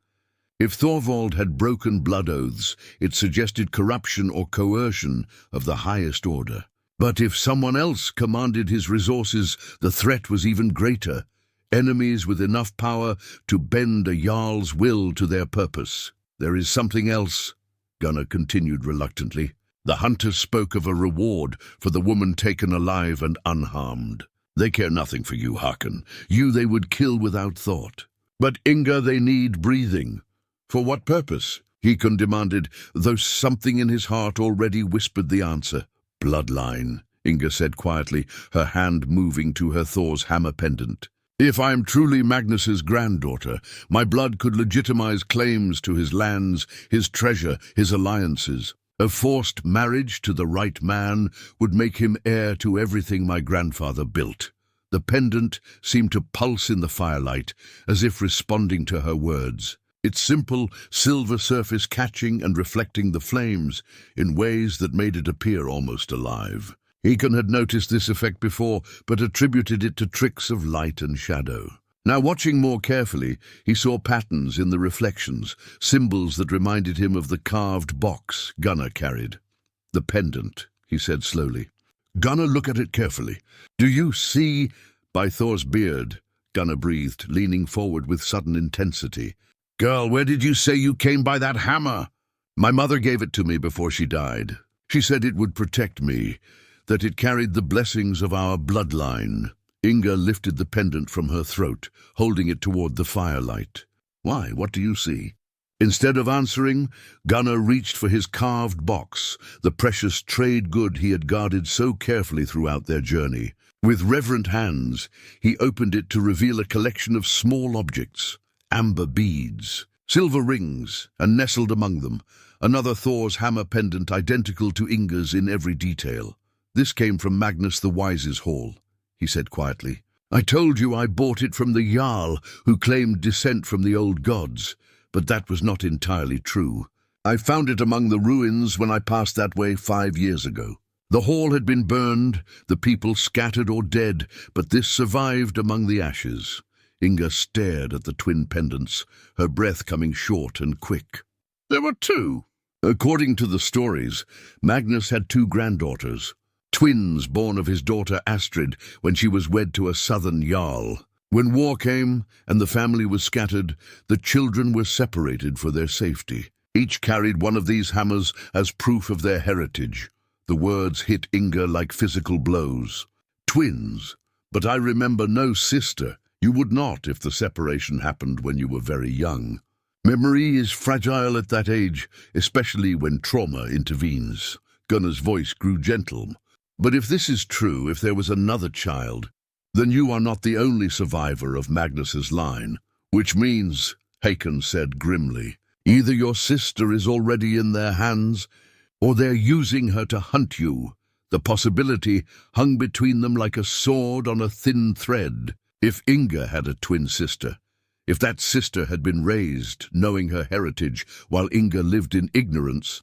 If Thorvald had broken blood oaths, it suggested corruption or coercion of the highest order. But if someone else commanded his resources, the threat was even greater. Enemies with enough power to bend a Jarl's will to their purpose. "There is something else," Gunnar continued reluctantly. "The hunters spoke of a reward for the woman taken alive and unharmed. They care nothing for you, Hakon. You they would kill without thought. But Inga they need breathing." "For what purpose?" Hakon demanded, though something in his heart already whispered the answer. "Bloodline," Inga said quietly, her hand moving to her Thor's hammer pendant. "If I am truly Magnus's granddaughter, my blood could legitimize claims to his lands, his treasure, his alliances. A forced marriage to the right man would make him heir to everything my grandfather built." The pendant seemed to pulse in the firelight, as if responding to her words, its simple silver surface catching and reflecting the flames in ways that made it appear almost alive. Hakon had noticed this effect before, but attributed it to tricks of light and shadow. Now, watching more carefully, he saw patterns in the reflections, symbols that reminded him of the carved box Gunnar carried. "The pendant," he said slowly. "Gunnar, look at it carefully. Do you see?" "By Thor's beard," Gunnar breathed, leaning forward with sudden intensity. "Girl, where did you say you came by that hammer?" "My mother gave it to me before she died. She said it would protect me, that it carried the blessings of our bloodline." Inga lifted the pendant from her throat, holding it toward the firelight. "Why, what do you see?" Instead of answering, Gunnar reached for his carved box, the precious trade good he had guarded so carefully throughout their journey. With reverent hands, he opened it to reveal a collection of small objects, amber beads, silver rings, and nestled among them, another Thor's hammer pendant identical to Inga's in every detail. "This came from Magnus the Wise's hall," he said quietly. "I told you I bought it from the Jarl who claimed descent from the old gods, but that was not entirely true. I found it among the ruins when I passed that way 5 years ago. The hall had been burned, the people scattered or dead, but this survived among the ashes." Inga stared at the twin pendants, her breath coming short and quick. "There were 2. According to the stories, Magnus had 2 granddaughters, twins born of his daughter Astrid when she was wed to a southern jarl. When war came and the family was scattered, the children were separated for their safety. Each carried one of these hammers as proof of their heritage." The words hit Inga like physical blows. "Twins, but I remember no sister. You would not if the separation happened when you were very young. Memory is fragile at that age, especially when trauma intervenes." Gunnar's voice grew gentle. "But if this is true, if there was another child, then you are not the only survivor of Magnus's line. Which means," Hakon said grimly, "either your sister is already in their hands, or they're using her to hunt you." The possibility hung between them like a sword on a thin thread. If Inga had a twin sister, if that sister had been raised knowing her heritage while Inga lived in ignorance,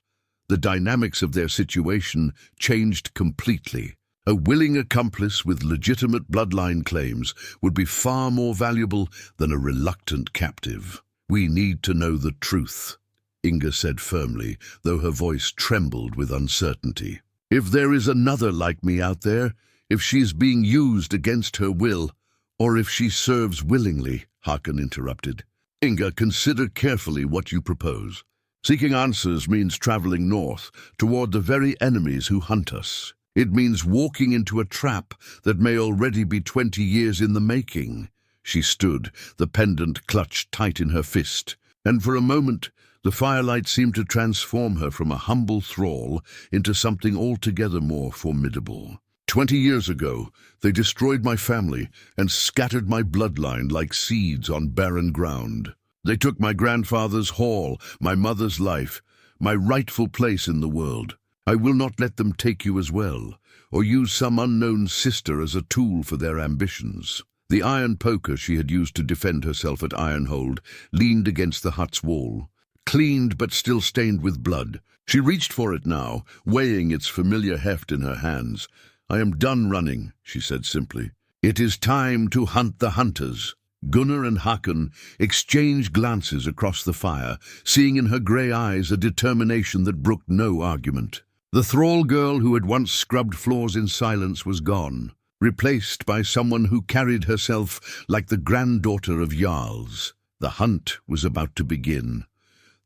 the dynamics of their situation changed completely. A willing accomplice with legitimate bloodline claims would be far more valuable than a reluctant captive. "We need to know the truth," Inga said firmly, though her voice trembled with uncertainty. "If there is another like me out there, if she's being used against her will, or if she serves willingly," Hakon interrupted. "Inga, consider carefully what you propose. Seeking answers means traveling north, toward the very enemies who hunt us. It means walking into a trap that may already be 20 years in the making." She stood, the pendant clutched tight in her fist, and for a moment the firelight seemed to transform her from a humble thrall into something altogether more formidable. 20 years ago, they destroyed my family and scattered my bloodline like seeds on barren ground. They took my grandfather's hall, my mother's life, my rightful place in the world. I will not let them take you as well, or use some unknown sister as a tool for their ambitions." The iron poker she had used to defend herself at Ironhold leaned against the hut's wall, cleaned but still stained with blood. She reached for it now, weighing its familiar heft in her hands. "I am done running," she said simply. "It is time to hunt the hunters." Gunnar and Hakon exchanged glances across the fire, seeing in her grey eyes a determination that brooked no argument. The thrall girl who had once scrubbed floors in silence was gone, replaced by someone who carried herself like the granddaughter of Jarls. The hunt was about to begin.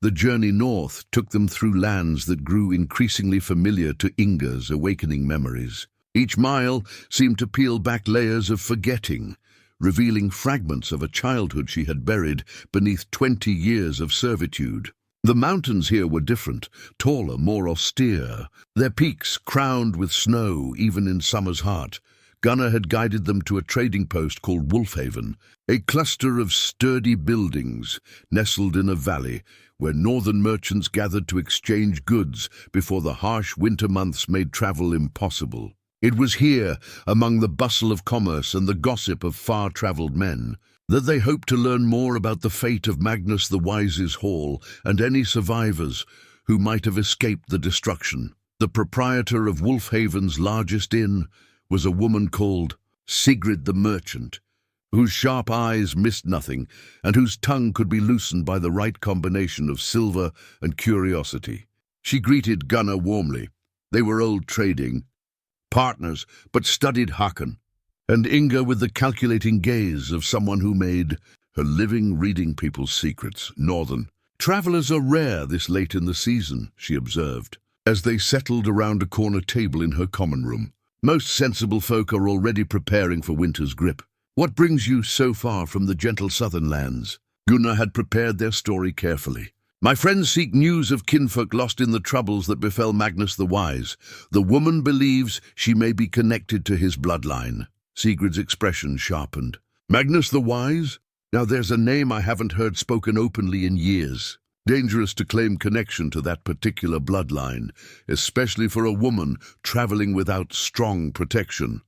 The journey north took them through lands that grew increasingly familiar to Inga's awakening memories. Each mile seemed to peel back layers of forgetting, revealing fragments of a childhood she had buried beneath 20 years of servitude. The mountains here were different, taller, more austere, their peaks crowned with snow even in summer's heart. Gunnar had guided them to a trading post called Wolfhaven, a cluster of sturdy buildings nestled in a valley where northern merchants gathered to exchange goods before the harsh winter months made travel impossible. It was here, among the bustle of commerce and the gossip of far-travelled men, that they hoped to learn more about the fate of Magnus the Wise's hall and any survivors who might have escaped the destruction. The proprietor of Wolfhaven's largest inn was a woman called Sigrid the Merchant, whose sharp eyes missed nothing and whose tongue could be loosened by the right combination of silver and curiosity. She greeted Gunnar warmly. They were old trading partners, but studied Hakon, and Inga with the calculating gaze of someone who made her living, reading people's secrets, northern. Travelers are rare this late in the season, she observed, as they settled around a corner table in her common room. Most sensible folk are already preparing for winter's grip. What brings you so far from the gentle southern lands? Gunnar had prepared their story carefully. My friends seek news of kinfolk lost in the troubles that befell Magnus the Wise. The woman believes she may be connected to his bloodline. Sigurd's expression sharpened. Magnus the Wise? Now there's a name I haven't heard spoken openly in years. Dangerous to claim connection to that particular bloodline, especially for a woman traveling without strong protection.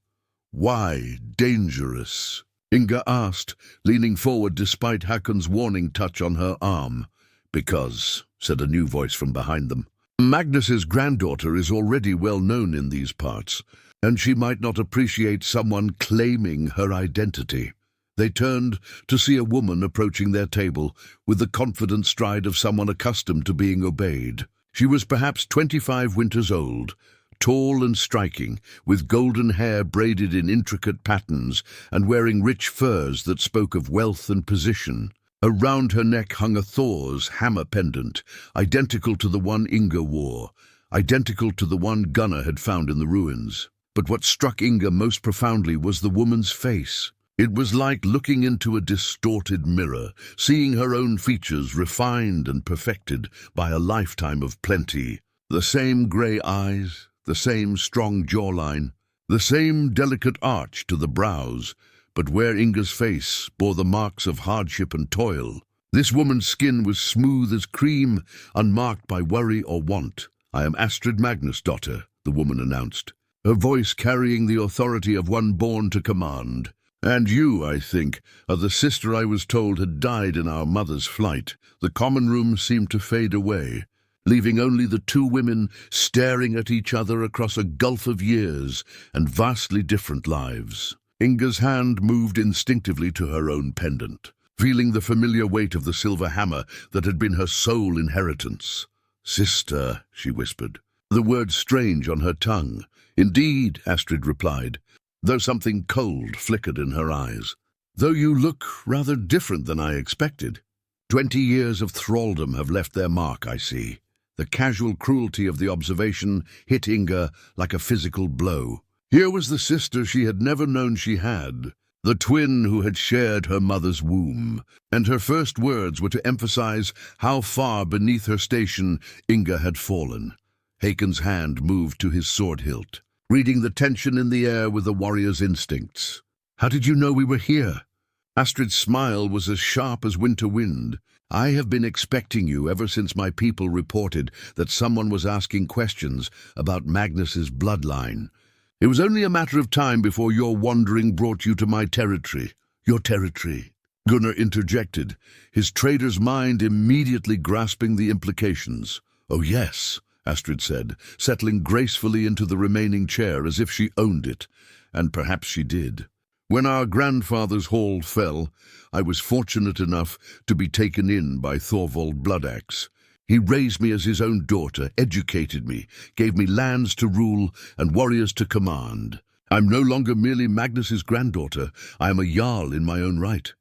Why dangerous? Inga asked, leaning forward despite Hakon's warning touch on her arm. Because, said a new voice from behind them, Magnus's granddaughter is already well known in these parts, and she might not appreciate someone claiming her identity. They turned to see a woman approaching their table with the confident stride of someone accustomed to being obeyed. She was perhaps 25 winters old, tall and striking, with golden hair braided in intricate patterns and wearing rich furs that spoke of wealth and position. Around her neck hung a Thor's hammer pendant, identical to the one Inga wore, identical to the one Gunnar had found in the ruins. But what struck Inga most profoundly was the woman's face. It was like looking into a distorted mirror, seeing her own features refined and perfected by a lifetime of plenty. The same grey eyes, the same strong jawline, the same delicate arch to the brows, but where Inga's face bore the marks of hardship and toil. This woman's skin was smooth as cream, unmarked by worry or want. I am Astrid Magnus' daughter, the woman announced, her voice carrying the authority of one born to command. And you, I think, are the sister I was told had died in our mother's flight. The common room seemed to fade away, leaving only the two women staring at each other across a gulf of years and vastly different lives. Inga's hand moved instinctively to her own pendant, feeling the familiar weight of the silver hammer that had been her sole inheritance. "Sister," she whispered, the word strange on her tongue. "Indeed," Astrid replied, though something cold flickered in her eyes. "Though you look rather different than I expected. 20 years of thraldom have left their mark, I see." The casual cruelty of the observation hit Inga like a physical blow. Here was the sister she had never known she had, the twin who had shared her mother's womb, and her first words were to emphasize how far beneath her station Inga had fallen. Hakon's hand moved to his sword hilt, reading the tension in the air with the warrior's instincts. "How did you know we were here?" Astrid's smile was as sharp as winter wind. "I have been expecting you ever since my people reported that someone was asking questions about Magnus's bloodline. It was only a matter of time before your wandering brought you to my territory." "Your territory," Gunnar interjected, his trader's mind immediately grasping the implications. "Oh yes," Astrid said, settling gracefully into the remaining chair as if she owned it, and perhaps she did. "When our grandfather's hall fell, I was fortunate enough to be taken in by Thorvald Bloodaxe. He raised me as his own daughter, educated me, gave me lands to rule and warriors to command. I'm no longer merely Magnus's granddaughter, I am a jarl in my own right."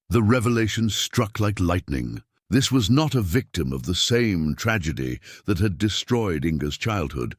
The revelation struck like lightning. This was not a victim of the same tragedy that had destroyed Inga's childhood.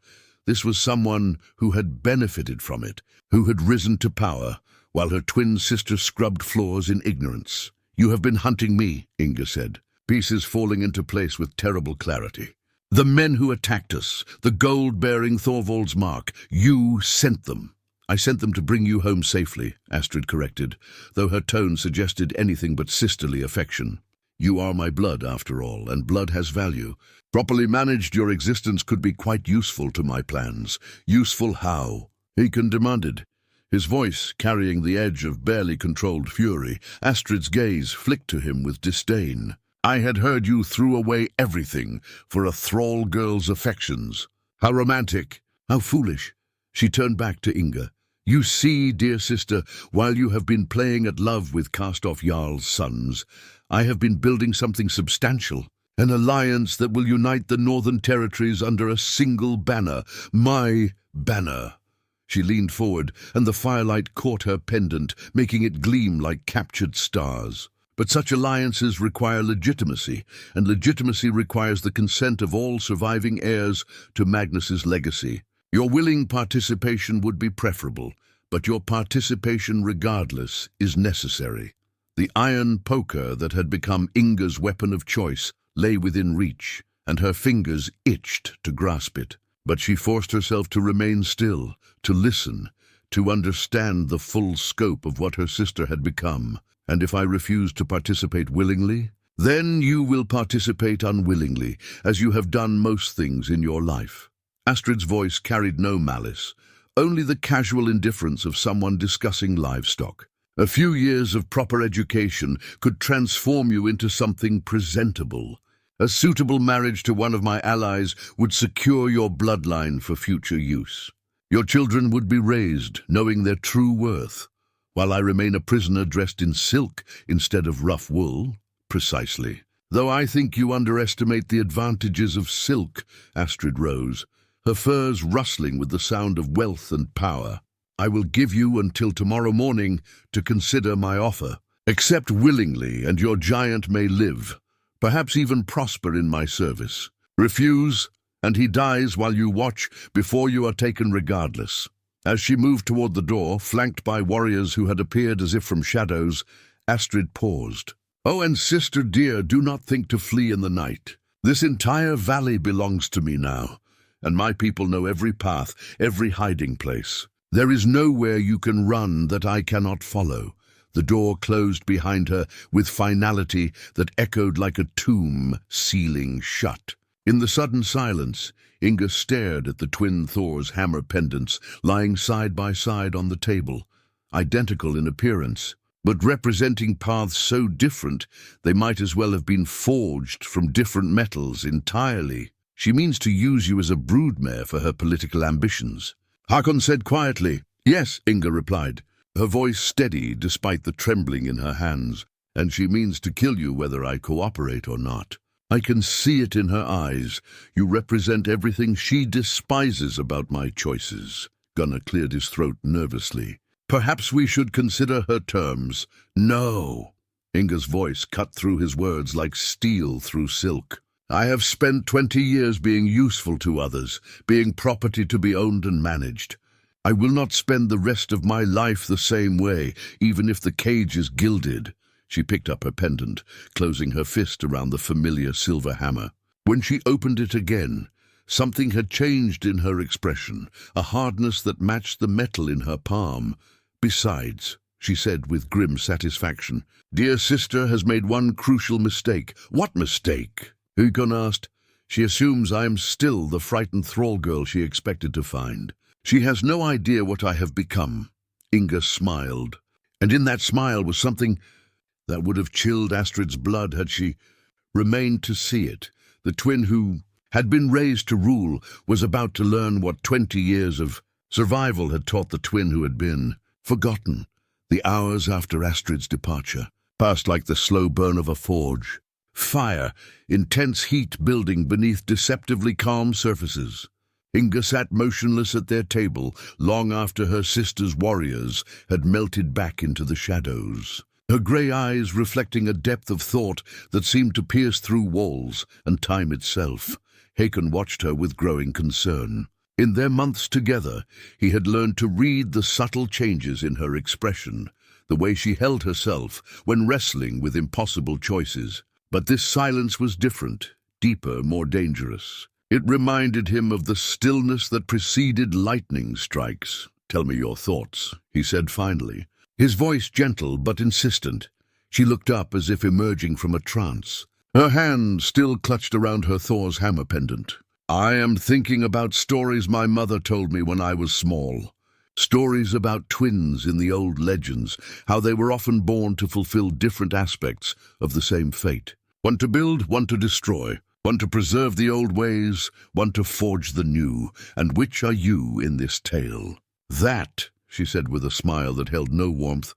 This was someone who had benefited from it, who had risen to power, while her twin sister scrubbed floors in ignorance. "You have been hunting me," Inga said, pieces falling into place with terrible clarity. "The men who attacked us, the gold bearing Thorvald's mark, you sent them." "I sent them to bring you home safely," Astrid corrected, though her tone suggested anything but sisterly affection. "You are my blood, after all, and blood has value. Properly managed, your existence could be quite useful to my plans." "Useful how?" Hakon demanded, his voice carrying the edge of barely controlled fury. Astrid's gaze flicked to him with disdain. "I had heard you threw away everything for a thrall girl's affections. How romantic! How foolish!" She turned back to Inga. "You see, dear sister, while you have been playing at love with cast-off Jarl's sons, I have been building something substantial, an alliance that will unite the northern territories under a single banner, my banner." She leaned forward, and the firelight caught her pendant, making it gleam like captured stars. But such alliances require legitimacy, and legitimacy requires the consent of all surviving heirs to Magnus's legacy. Your willing participation would be preferable, but your participation regardless is necessary. The iron poker that had become Inga's weapon of choice lay within reach, and her fingers itched to grasp it. But she forced herself to remain still, to listen, to understand the full scope of what her sister had become. And if I refuse to participate willingly, then you will participate unwillingly, as you have done most things in your life. Astrid's voice carried no malice, only the casual indifference of someone discussing livestock. A few years of proper education could transform you into something presentable. A suitable marriage to one of my allies would secure your bloodline for future use. Your children would be raised knowing their true worth, while I remain a prisoner dressed in silk instead of rough wool. Precisely. Though I think you underestimate the advantages of silk, Astrid rose, her furs rustling with the sound of wealth and power. I will give you until tomorrow morning to consider my offer. Accept willingly, and your giant may live, perhaps even prosper in my service. Refuse, and he dies while you watch before you are taken regardless. As she moved toward the door, flanked by warriors who had appeared as if from shadows, Astrid paused. Oh, and sister dear, do not think to flee in the night. This entire valley belongs to me now, and my people know every path, every hiding place. There is nowhere you can run that I cannot follow. The door closed behind her with finality that echoed like a tomb sealing shut. In the sudden silence, Inga stared at the twin Thor's hammer pendants lying side by side on the table, identical in appearance, but representing paths so different they might as well have been forged from different metals entirely. She means to use you as a broodmare for her political ambitions. Hakon said quietly. Yes, Inga replied, her voice steady despite the trembling in her hands. And she means to kill you whether I cooperate or not. I can see it in her eyes. You represent everything she despises about my choices. Gunnar cleared his throat nervously. Perhaps we should consider her terms. No. Inga's voice cut through his words like steel through silk. I have spent 20 years being useful to others, being property to be owned and managed. I will not spend the rest of my life the same way, even if the cage is gilded. She picked up her pendant, closing her fist around the familiar silver hammer. When she opened it again, something had changed in her expression, a hardness that matched the metal in her palm. Besides, she said with grim satisfaction, dear sister has made one crucial mistake. What mistake? Hakon asked. She assumes I am still the frightened thrall girl she expected to find. She has no idea what I have become. Inga smiled, and in that smile was something that would have chilled Astrid's blood had she remained to see it. The twin who had been raised to rule was about to learn what 20 years of survival had taught the twin who had been forgotten. The hours after Astrid's departure passed like the slow burn of a forge. Fire, intense heat building beneath deceptively calm surfaces. Inga sat motionless at their table long after her sister's warriors had melted back into the shadows, her grey eyes reflecting a depth of thought that seemed to pierce through walls and time itself. Hakon watched her with growing concern. In their months together, he had learned to read the subtle changes in her expression, the way she held herself when wrestling with impossible choices. But this silence was different, deeper, more dangerous. It reminded him of the stillness that preceded lightning strikes. Tell me your thoughts, he said finally, his voice gentle but insistent. She looked up as if emerging from a trance, her hand still clutched around her Thor's hammer pendant. I am thinking about stories my mother told me when I was small. Stories about twins in the old legends, how they were often born to fulfill different aspects of the same fate. One to build, one to destroy, one to preserve the old ways, one to forge the new. And which are you in this tale? That, she said with a smile that held no warmth,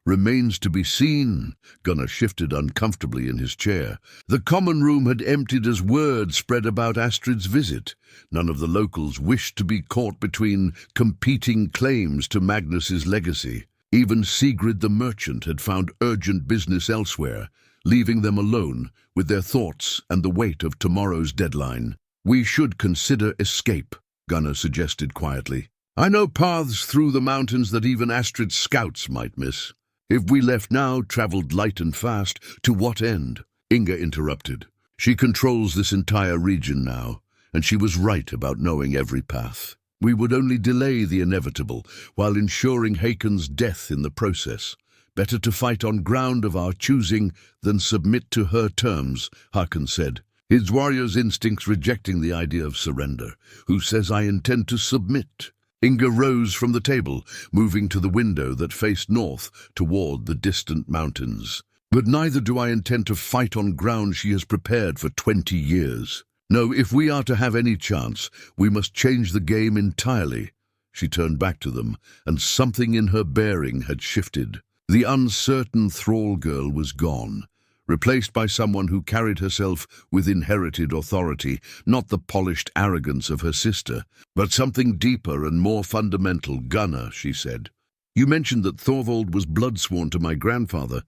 remains to be seen. Gunnar shifted uncomfortably in his chair. The common room had emptied as word spread about Astrid's visit. None of the locals wished to be caught between competing claims to Magnus's legacy. Even Sigrid the merchant had found urgent business elsewhere, leaving them alone with their thoughts and the weight of tomorrow's deadline. "We should consider escape," Gunnar suggested quietly. "I know paths through the mountains that even Astrid's scouts might miss. If we left now, traveled light and fast, to what end?" Inga interrupted. "She controls this entire region now, and she was right about knowing every path. We would only delay the inevitable, while ensuring Hakon's death in the process. Better to fight on ground of our choosing than submit to her terms," Hakon said, his warrior's instincts rejecting the idea of surrender. "Who says I intend to submit?" Inga rose from the table, moving to the window that faced north toward the distant mountains. "But neither do I intend to fight on ground she has prepared for 20 years. No, if we are to have any chance, we must change the game entirely." She turned back to them, and something in her bearing had shifted. The uncertain thrall girl was gone, replaced by someone who carried herself with inherited authority, not the polished arrogance of her sister, but something deeper and more fundamental. "Gunnar," she said, "you mentioned that Thorvald was bloodsworn to my grandfather.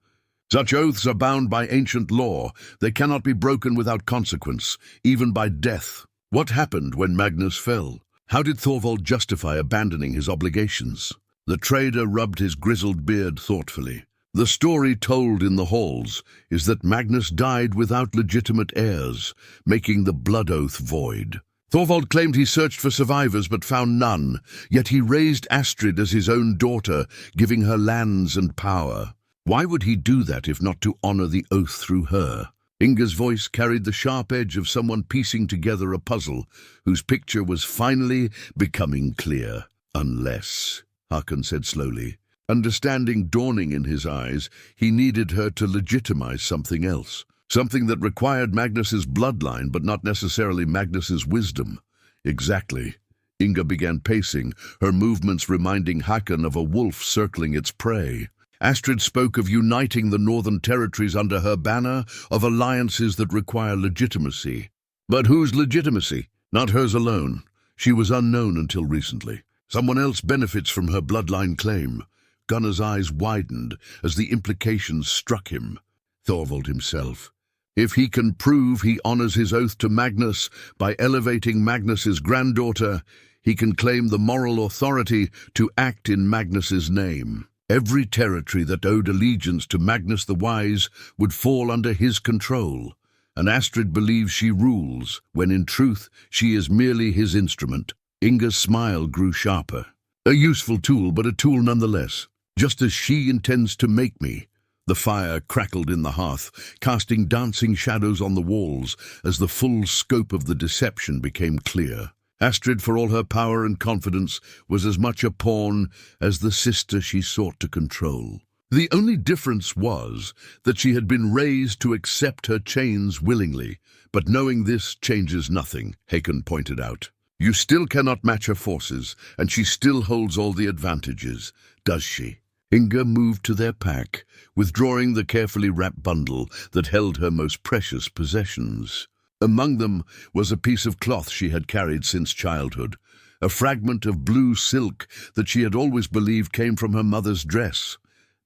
Such oaths are bound by ancient law. They cannot be broken without consequence, even by death. What happened when Magnus fell? How did Thorvald justify abandoning his obligations?" The trader rubbed his grizzled beard thoughtfully. "The story told in the halls is that Magnus died without legitimate heirs, making the blood oath void. Thorvald claimed he searched for survivors but found none, yet he raised Astrid as his own daughter, giving her lands and power. Why would he do that if not to honor the oath through her?" Inga's voice carried the sharp edge of someone piecing together a puzzle whose picture was finally becoming clear. "Unless," Hakon said slowly. Understanding dawning in his eyes, he needed her to legitimize something else. Something that required Magnus's bloodline, but not necessarily Magnus's wisdom. "Exactly." Inga began pacing, her movements reminding Hakon of a wolf circling its prey. "Astrid spoke of uniting the northern territories under her banner, of alliances that require legitimacy. But whose legitimacy? Not hers alone. She was unknown until recently. Someone else benefits from her bloodline claim." Gunnar's eyes widened as the implications struck him. "Thorvald himself. If he can prove he honors his oath to Magnus by elevating Magnus's granddaughter, he can claim the moral authority to act in Magnus's name. Every territory that owed allegiance to Magnus the Wise would fall under his control, and Astrid believes she rules, when in truth she is merely his instrument." Inga's smile grew sharper. "A useful tool, but a tool nonetheless. Just as she intends to make me." The fire crackled in the hearth, casting dancing shadows on the walls as the full scope of the deception became clear. Astrid, for all her power and confidence, was as much a pawn as the sister she sought to control. The only difference was that she had been raised to accept her chains willingly, but knowing this changes nothing, Hakon pointed out. "You still cannot match her forces, and she still holds all the advantages, does she?" Inga moved to their pack, withdrawing the carefully wrapped bundle that held her most precious possessions. Among them was a piece of cloth she had carried since childhood, a fragment of blue silk that she had always believed came from her mother's dress.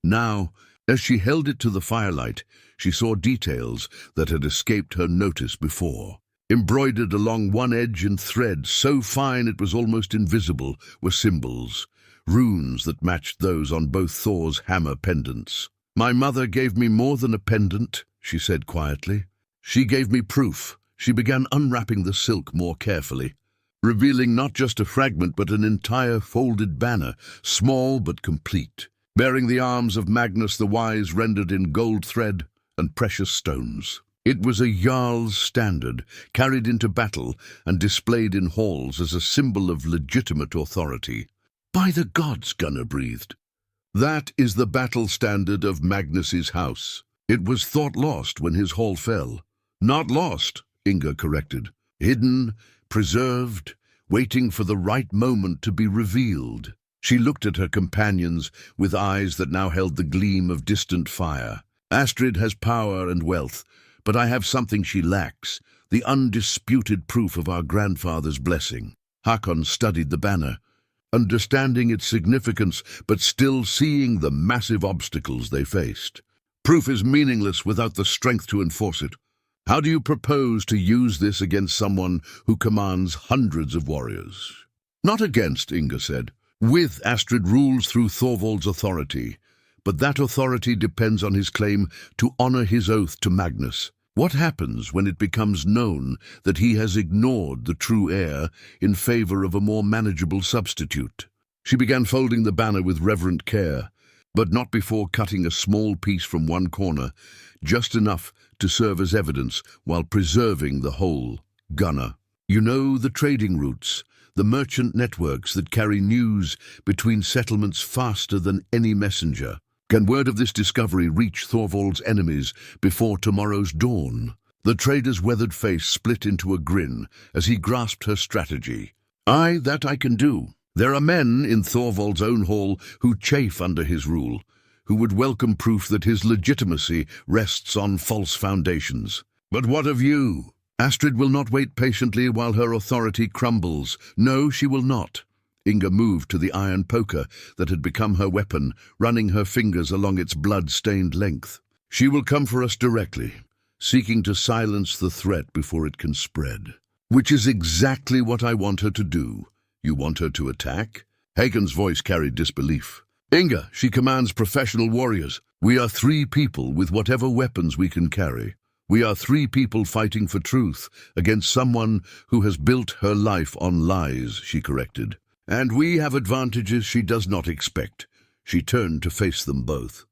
Now, as she held it to the firelight, she saw details that had escaped her notice before. Embroidered along one edge in thread so fine it was almost invisible were symbols, runes that matched those on both Thor's hammer pendants. "My mother gave me more than a pendant," she said quietly. "She gave me proof." She began unwrapping the silk more carefully, revealing not just a fragment but an entire folded banner, small but complete, bearing the arms of Magnus the Wise rendered in gold thread and precious stones. It was a Jarl's standard, carried into battle and displayed in halls as a symbol of legitimate authority. "By the gods," Gunnar breathed. "That is the battle standard of Magnus's house. It was thought lost when his hall fell." "Not lost," Inga corrected. "Hidden, preserved, waiting for the right moment to be revealed." She looked at her companions with eyes that now held the gleam of distant fire. "Astrid has power and wealth, but I have something she lacks, the undisputed proof of our grandfather's blessing." Hakon studied the banner. understanding its significance but still seeing the massive obstacles they faced. Proof is meaningless without the strength to enforce it. How do you propose to use this against someone who commands hundreds of warriors? Not against, Inga said. With Astrid rules through Thorvald's authority, but that authority depends on his claim to honor his oath to Magnus. What happens when it becomes known that he has ignored the true heir in favor of a more manageable substitute? She began folding the banner with reverent care, but not before cutting a small piece from one corner, just enough to serve as evidence while preserving the whole. Gunnar, you know the trading routes, the merchant networks that carry news between settlements faster than any messenger. Can word of this discovery reach Thorvald's enemies before tomorrow's dawn? The trader's weathered face split into a grin as he grasped her strategy. Aye, that I can do. There are men in Thorvald's own hall who chafe under his rule, who would welcome proof that his legitimacy rests on false foundations. But what of you? Astrid will not wait patiently while her authority crumbles. No, she will not. Inga moved to the iron poker that had become her weapon, running her fingers along its blood-stained length. She will come for us directly, seeking to silence the threat before it can spread. Which is exactly what I want her to do. You want her to attack? Hakon's voice carried disbelief. Inga, she commands professional warriors. We are 3 people with whatever weapons we can carry. We are 3 people fighting for truth against someone who has built her life on lies, she corrected. And we have advantages she does not expect. She turned to face them both.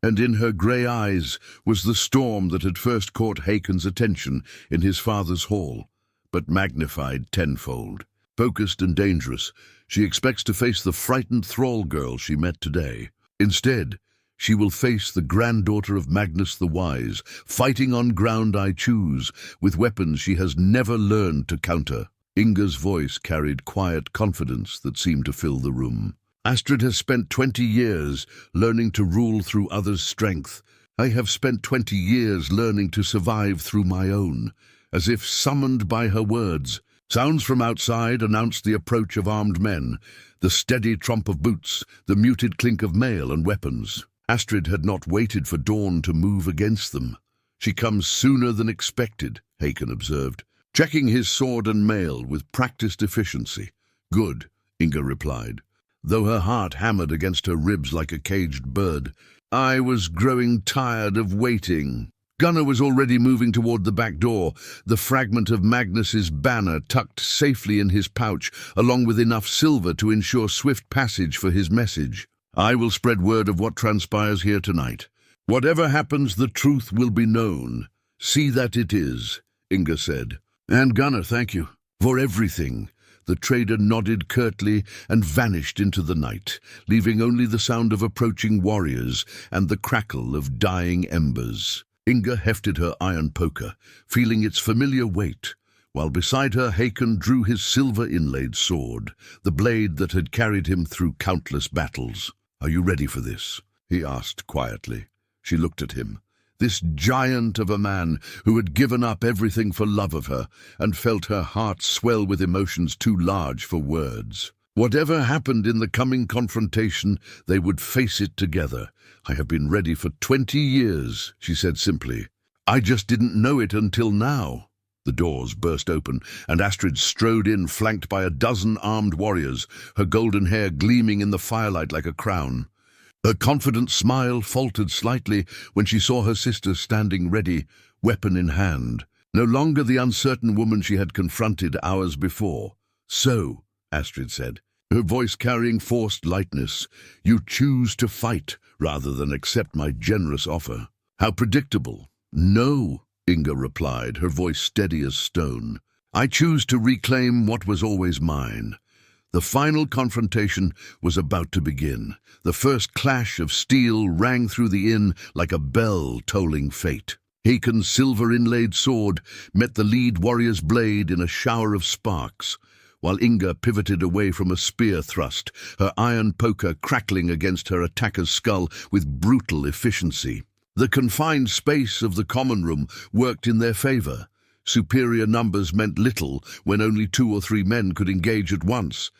And in her grey eyes was the storm that had first caught Hakon's attention in his father's hall, but magnified tenfold. Focused and dangerous, she expects to face the frightened thrall girl she met today. Instead, she will face the granddaughter of Magnus the Wise, fighting on ground I choose, with weapons she has never learned to counter. Inga's voice carried quiet confidence that seemed to fill the room. Astrid has spent 20 years learning to rule through others' strength. I have spent 20 years learning to survive through my own, as if summoned by her words. Sounds from outside announced the approach of armed men, the steady tromp of boots, the muted clink of mail and weapons. Astrid had not waited for dawn to move against them. She comes sooner than expected, Hakon observed, checking his sword and mail with practiced efficiency. Good, Inga replied, though her heart hammered against her ribs like a caged bird. I was growing tired of waiting. Gunnar was already moving toward the back door, the fragment of Magnus's banner tucked safely in his pouch, along with enough silver to ensure swift passage for his message. I will spread word of what transpires here tonight. Whatever happens, the truth will be known. See that it is, Inga said. And Gunnar, thank you for everything. The trader nodded curtly and vanished into the night, leaving only the sound of approaching warriors and the crackle of dying embers. Inga hefted her iron poker, feeling its familiar weight, while beside her Hakon drew his silver-inlaid sword, the blade that had carried him through countless battles. Are you ready for this? He asked quietly. She looked at him, this giant of a man who had given up everything for love of her, and felt her heart swell with emotions too large for words. Whatever happened in the coming confrontation, they would face it together. I have been ready for 20 years, she said simply. I just didn't know it until now. The doors burst open, and Astrid strode in, flanked by a dozen armed warriors, her golden hair gleaming in the firelight like a crown. Her confident smile faltered slightly when she saw her sister standing ready, weapon in hand, no longer the uncertain woman she had confronted hours before. So, Astrid said, her voice carrying forced lightness, you choose to fight rather than accept my generous offer. How predictable. No, Inga replied, her voice steady as stone. I choose to reclaim what was always mine. The final confrontation was about to begin. The first clash of steel rang through the inn like a bell tolling fate. Hakon's silver-inlaid sword met the lead warrior's blade in a shower of sparks, while Inga pivoted away from a spear thrust, her iron poker crackling against her attacker's skull with brutal efficiency. The confined space of the common room worked in their favor. Superior numbers meant little when only 2 or 3 men could engage at once.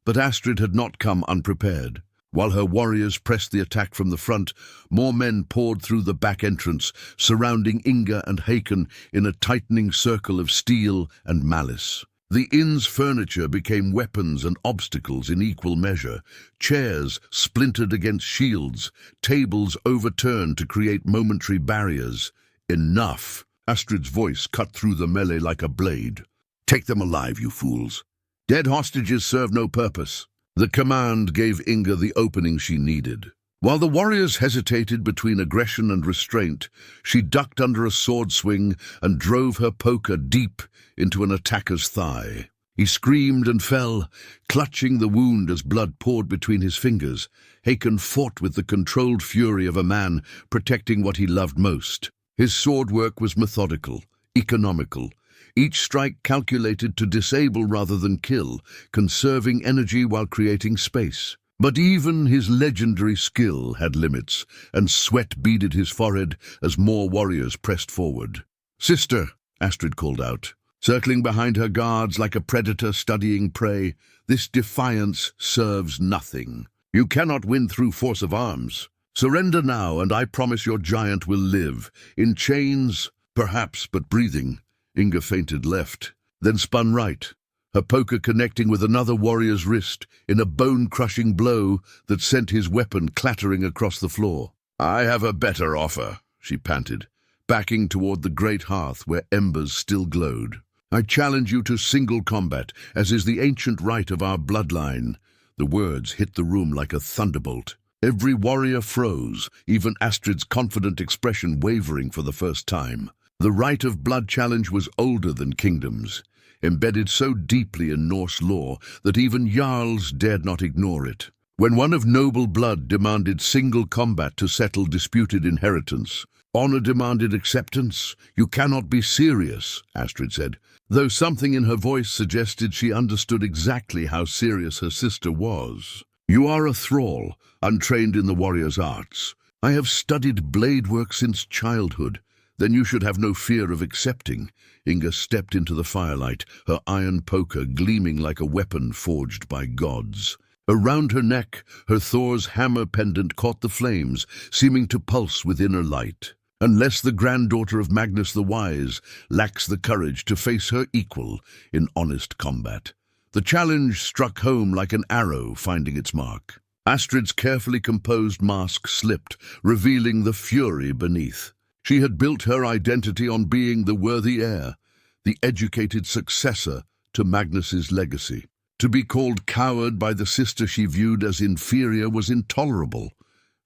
But Astrid had not come unprepared. While her warriors pressed the attack from the front, more men poured through the back entrance, surrounding Inga and Hakon in a tightening circle of steel and malice. The inn's furniture became weapons and obstacles in equal measure. Chairs splintered against shields, tables overturned to create momentary barriers. Enough! Astrid's voice cut through the melee like a blade. Take them alive, you fools. Dead hostages serve no purpose. The command gave Inga the opening she needed. While the warriors hesitated between aggression and restraint, she ducked under a sword swing and drove her poker deep into an attacker's thigh. He screamed and fell, clutching the wound as blood poured between his fingers. Hakon fought with the controlled fury of a man protecting what he loved most. His sword work was methodical, economical, each strike calculated to disable rather than kill, conserving energy while creating space. But even his legendary skill had limits, and sweat beaded his forehead as more warriors pressed forward. "Sister," Astrid called out, circling behind her guards like a predator studying prey, "this defiance serves nothing. You cannot win through force of arms. Surrender now, and I promise your giant will live. In chains, perhaps, but breathing." Inga feinted left, then spun right, her poker connecting with another warrior's wrist in a bone-crushing blow that sent his weapon clattering across the floor. "I have a better offer," she panted, backing toward the great hearth where embers still glowed. "I challenge you to single combat, as is the ancient right of our bloodline." The words hit the room like a thunderbolt. Every warrior froze, even Astrid's confident expression wavering for the first time. The right of blood challenge was older than kingdoms, embedded so deeply in Norse lore that even jarls dared not ignore it. When one of noble blood demanded single combat to settle disputed inheritance, honor demanded acceptance. "You cannot be serious," Astrid said, though something in her voice suggested she understood exactly how serious her sister was. "You are a thrall, untrained in the warrior's arts. I have studied blade work since childhood. Then you should have no fear of accepting." Inga stepped into the firelight, her iron poker gleaming like a weapon forged by gods. Around her neck, her Thor's hammer pendant caught the flames, seeming to pulse with inner light. Unless the granddaughter of Magnus the Wise lacks the courage to face her equal in honest combat. The challenge struck home like an arrow finding its mark. Astrid's carefully composed mask slipped, revealing the fury beneath. She had built her identity on being the worthy heir, the educated successor to Magnus's legacy. To be called coward by the sister she viewed as inferior was intolerable.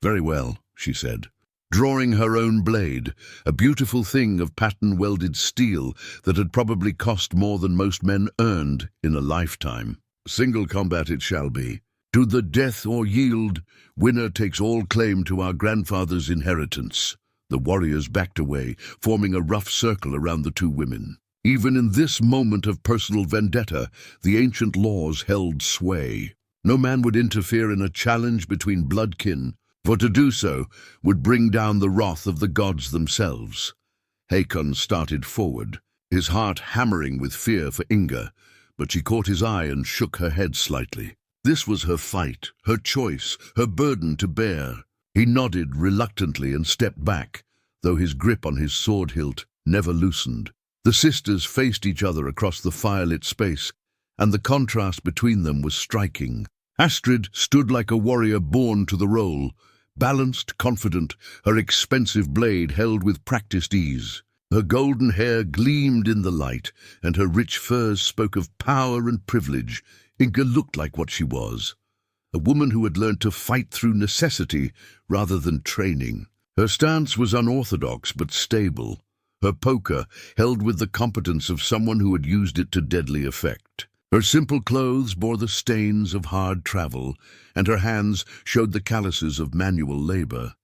"Very well," she said, drawing her own blade, a beautiful thing of pattern-welded steel that had probably cost more than most men earned in a lifetime. "Single combat it shall be. To the death or yield, winner takes all claim to our grandfather's inheritance." The warriors backed away, forming a rough circle around the two women. Even in this moment of personal vendetta, the ancient laws held sway. No man would interfere in a challenge between bloodkin, for to do so would bring down the wrath of the gods themselves. Hakon started forward, his heart hammering with fear for Inga, but she caught his eye and shook her head slightly. This was her fight, her choice, her burden to bear. He nodded reluctantly and stepped back, though his grip on his sword hilt never loosened. The sisters faced each other across the firelit space, and the contrast between them was striking. Astrid stood like a warrior born to the role, balanced, confident, her expensive blade held with practiced ease. Her golden hair gleamed in the light, and her rich furs spoke of power and privilege. Inga looked like what she was, a woman who had learned to fight through necessity rather than training. Her stance was unorthodox but stable, her poker held with the competence of someone who had used it to deadly effect. Her simple clothes bore the stains of hard travel, and her hands showed the calluses of manual labor.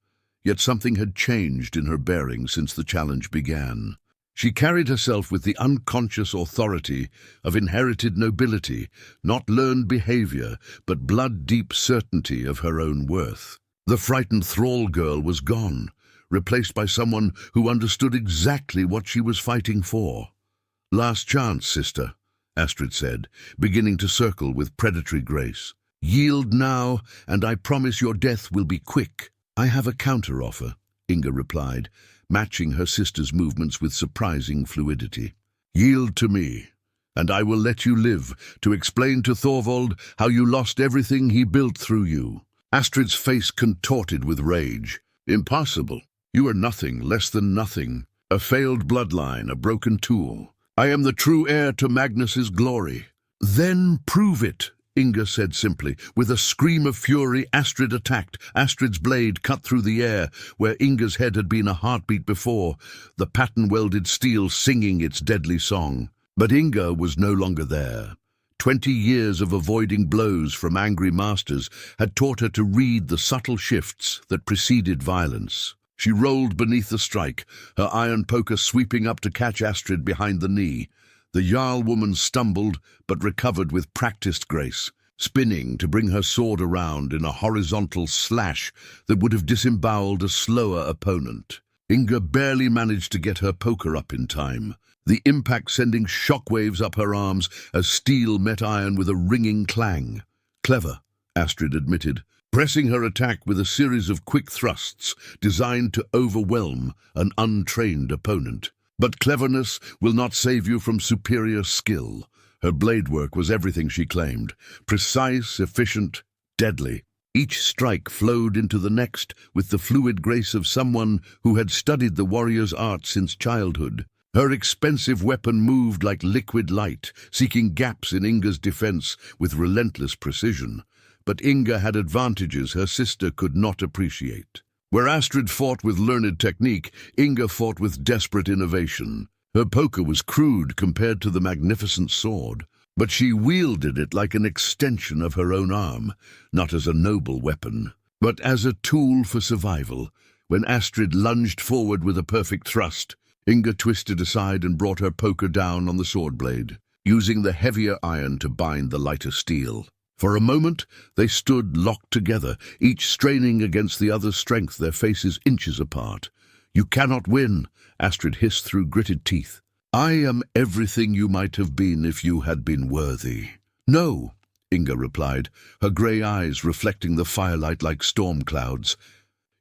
Yet something had changed in her bearing since the challenge began. She carried herself with the unconscious authority of inherited nobility, not learned behavior, but blood-deep certainty of her own worth. The frightened thrall girl was gone, replaced by someone who understood exactly what she was fighting for. "Last chance, sister," Astrid said, beginning to circle with predatory grace. Yield now, and I promise your death will be quick. I have a counter-offer, Inga replied, matching her sister's movements with surprising fluidity. Yield to me, and I will let you live to explain to Thorvald how you lost everything he built through you. Astrid's face contorted with rage. Impossible. You are nothing, less than nothing. A failed bloodline, a broken tool. I am the true heir to Magnus's glory. Then prove it, Inga said simply. With a scream of fury, Astrid attacked. Astrid's blade cut through the air, where Inga's head had been a heartbeat before, the pattern-welded steel singing its deadly song. But Inga was no longer there. 20 years of avoiding blows from angry masters had taught her to read the subtle shifts that preceded violence. She rolled beneath the strike, her iron poker sweeping up to catch Astrid behind the knee. The Jarl woman stumbled, but recovered with practiced grace, spinning to bring her sword around in a horizontal slash that would have disemboweled a slower opponent. Inga barely managed to get her poker up in time, the impact sending shockwaves up her arms as steel met iron with a ringing clang. Clever, Astrid admitted, pressing her attack with a series of quick thrusts designed to overwhelm an untrained opponent. But cleverness will not save you from superior skill. Her blade work was everything she claimed, precise, efficient, deadly. Each strike flowed into the next with the fluid grace of someone who had studied the warrior's art since childhood. Her expensive weapon moved like liquid light, seeking gaps in Inga's defense with relentless precision. But Inga had advantages her sister could not appreciate. Where Astrid fought with learned technique, Inga fought with desperate innovation. Her poker was crude compared to the magnificent sword, but she wielded it like an extension of her own arm, not as a noble weapon, but as a tool for survival. When Astrid lunged forward with a perfect thrust, Inga twisted aside and brought her poker down on the sword blade, using the heavier iron to bind the lighter steel. For a moment, they stood locked together, each straining against the other's strength, their faces inches apart. You cannot win, Astrid hissed through gritted teeth. I am everything you might have been if you had been worthy. No, Inga replied, her grey eyes reflecting the firelight like storm clouds.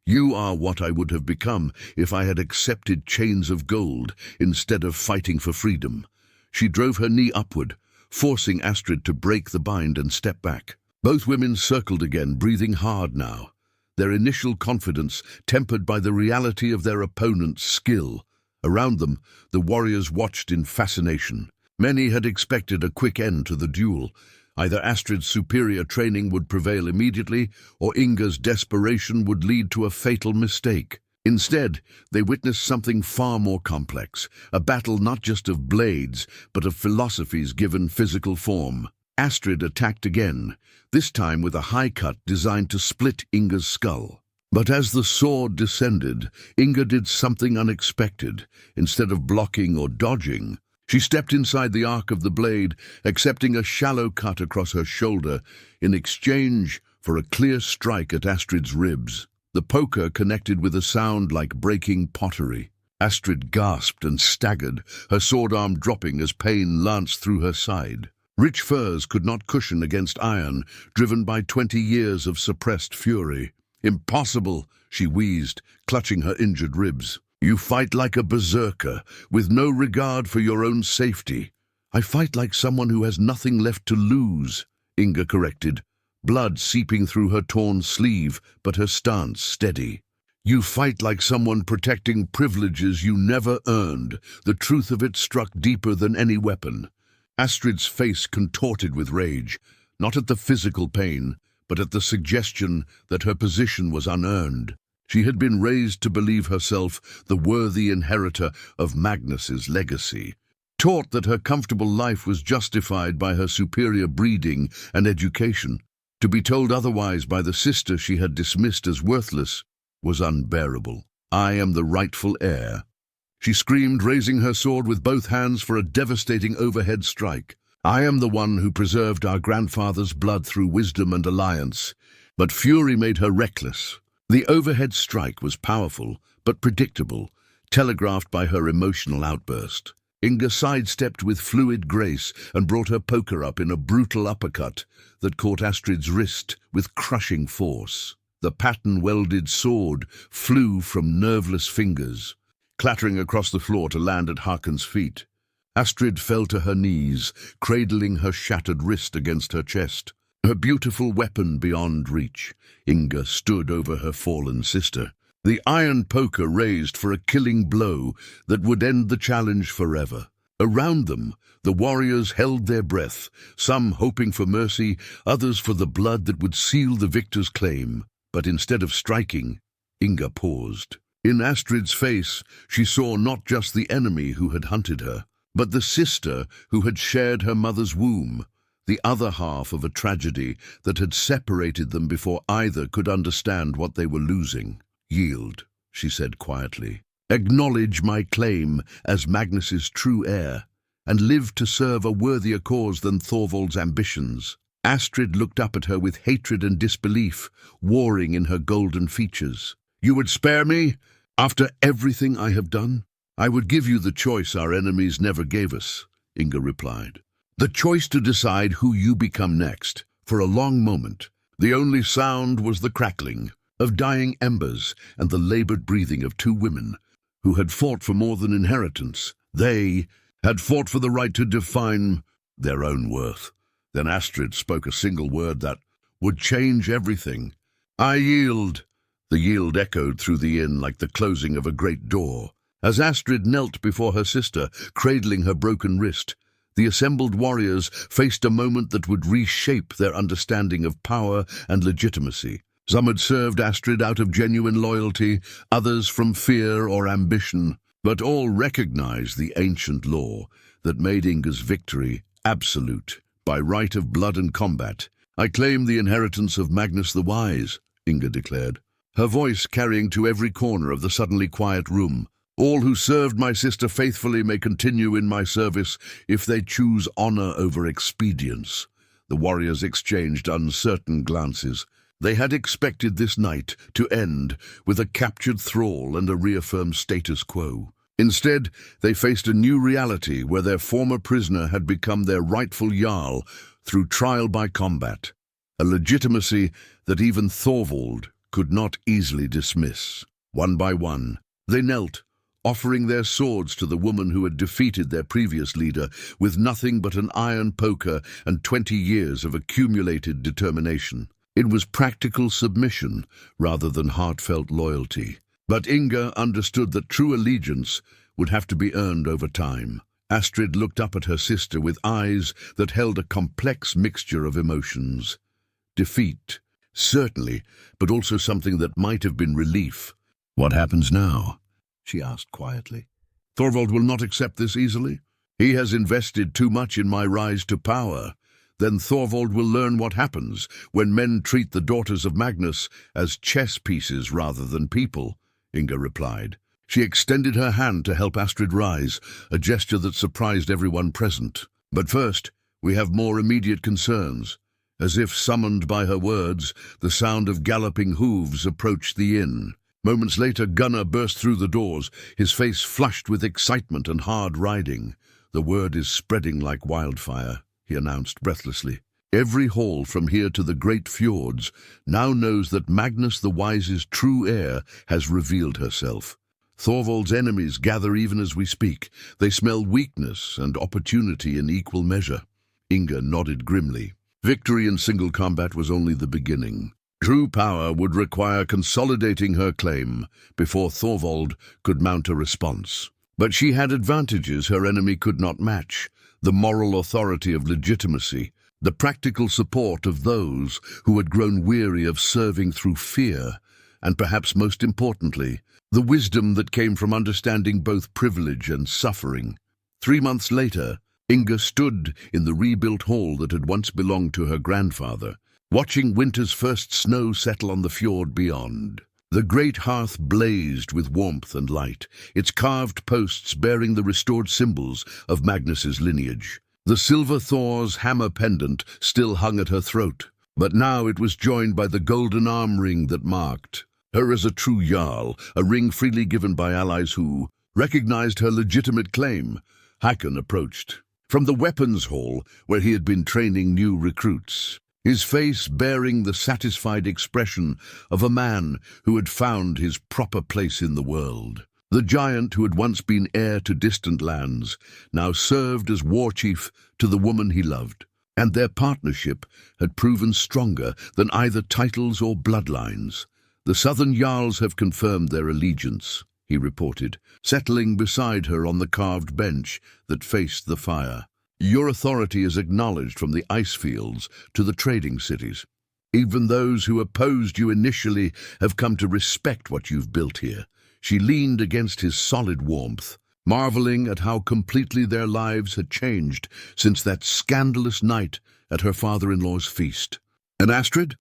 You are what I would have become if I had accepted chains of gold instead of fighting for freedom. She drove her knee upward, forcing Astrid to break the bind and step back. Both women circled again, breathing hard now, their initial confidence tempered by the reality of their opponent's skill. Around them, the warriors watched in fascination. Many had expected a quick end to the duel. Either Astrid's superior training would prevail immediately, or Inga's desperation would lead to a fatal mistake. Instead, they witnessed something far more complex, a battle not just of blades, but of philosophies given physical form. Astrid attacked again, this time with a high cut designed to split Inga's skull. But as the sword descended, Inga did something unexpected. Instead of blocking or dodging, she stepped inside the arc of the blade, accepting a shallow cut across her shoulder in exchange for a clear strike at Astrid's ribs. The poker connected with a sound like breaking pottery. Astrid gasped and staggered, her sword arm dropping as pain lanced through her side. Rich furs could not cushion against iron, driven by 20 years of suppressed fury. Impossible, she wheezed, clutching her injured ribs. You fight like a berserker, with no regard for your own safety. I fight like someone who has nothing left to lose, Inga corrected, blood seeping through her torn sleeve, but her stance steady. You fight like someone protecting privileges you never earned. The truth of it struck deeper than any weapon. Astrid's face contorted with rage, not at the physical pain, but at the suggestion that her position was unearned. She had been raised to believe herself the worthy inheritor of Magnus's legacy, taught that her comfortable life was justified by her superior breeding and education. To be told otherwise by the sister she had dismissed as worthless was unbearable. I am the rightful heir, she screamed, raising her sword with both hands for a devastating overhead strike. I am the one who preserved our grandfather's blood through wisdom and alliance. But fury made her reckless. The overhead strike was powerful, but predictable, telegraphed by her emotional outburst. Inga sidestepped with fluid grace and brought her poker up in a brutal uppercut that caught Astrid's wrist with crushing force. The pattern-welded sword flew from nerveless fingers, clattering across the floor to land at Hakon's feet. Astrid fell to her knees, cradling her shattered wrist against her chest, her beautiful weapon beyond reach. Inga stood over her fallen sister, the iron poker raised for a killing blow that would end the challenge forever. Around them, the warriors held their breath, some hoping for mercy, others for the blood that would seal the victor's claim. But instead of striking, Inga paused. In Astrid's face, she saw not just the enemy who had hunted her, but the sister who had shared her mother's womb, the other half of a tragedy that had separated them before either could understand what they were losing. "Yield," she said quietly. "Acknowledge my claim as Magnus's true heir, and live to serve a worthier cause than Thorvald's ambitions." Astrid looked up at her with hatred and disbelief warring in her golden features. "You would spare me? After everything I have done? I would give you the choice our enemies never gave us," Inga replied. "The choice to decide who you become next." For a long moment, the only sound was the crackling of dying embers and the labored breathing of two women who had fought for more than inheritance. They had fought for the right to define their own worth. Then Astrid spoke a single word that would change everything. "I yield." The yield echoed through the inn like the closing of a great door. As Astrid knelt before her sister, cradling her broken wrist, the assembled warriors faced a moment that would reshape their understanding of power and legitimacy. Some had served Astrid out of genuine loyalty, others from fear or ambition, but all recognized the ancient law that made Inga's victory absolute. "By right of blood and combat, I claim the inheritance of Magnus the Wise," Inga declared, her voice carrying to every corner of the suddenly quiet room. "All who served my sister faithfully may continue in my service if they choose honor over expedience." The warriors exchanged uncertain glances. They had expected this night to end with a captured thrall and a reaffirmed status quo. Instead, they faced a new reality where their former prisoner had become their rightful jarl through trial by combat, a legitimacy that even Thorvald could not easily dismiss. One by one, they knelt, offering their swords to the woman who had defeated their previous leader with nothing but an iron poker and 20 years of accumulated determination. It was practical submission rather than heartfelt loyalty. But Inga understood that true allegiance would have to be earned over time. Astrid looked up at her sister with eyes that held a complex mixture of emotions. Defeat, certainly, but also something that might have been relief. "What happens now?" she asked quietly. "Thorvald will not accept this easily. He has invested too much in my rise to power. Then Thorvald will learn what happens when men treat the daughters of Magnus as chess pieces rather than people," Inga replied. She extended her hand to help Astrid rise, a gesture that surprised everyone present. "But first, we have more immediate concerns." As if summoned by her words, the sound of galloping hooves approached the inn. Moments later, Gunnar burst through the doors, his face flushed with excitement and hard riding. "The word is spreading like wildfire," he announced breathlessly. "Every hall from here to the great fjords now knows that Magnus the Wise's true heir has revealed herself. Thorvald's enemies gather even as we speak. They smell weakness and opportunity in equal measure." Inga nodded grimly. Victory in single combat was only the beginning. True power would require consolidating her claim before Thorvald could mount a response. But she had advantages her enemy could not match: the moral authority of legitimacy, the practical support of those who had grown weary of serving through fear, and perhaps most importantly, the wisdom that came from understanding both privilege and suffering. 3 months later, Inga stood in the rebuilt hall that had once belonged to her grandfather, watching winter's first snow settle on the fjord beyond. The great hearth blazed with warmth and light, its carved posts bearing the restored symbols of Magnus's lineage. The silver Thor's hammer pendant still hung at her throat, but now it was joined by the golden arm ring that marked her as a true jarl, a ring freely given by allies who recognized her legitimate claim. Hakon approached. From the weapons hall, where he had been training new recruits, his face bearing the satisfied expression of a man who had found his proper place in the world. The giant who had once been heir to distant lands now served as war chief to the woman he loved, and their partnership had proven stronger than either titles or bloodlines. "The southern Jarls have confirmed their allegiance," he reported, settling beside her on the carved bench that faced the fire. "Your authority is acknowledged from the ice fields to the trading cities. Even those who opposed you initially have come to respect what you've built here." She leaned against his solid warmth, marveling at how completely their lives had changed since that scandalous night at her father-in-law's feast. "And Astrid?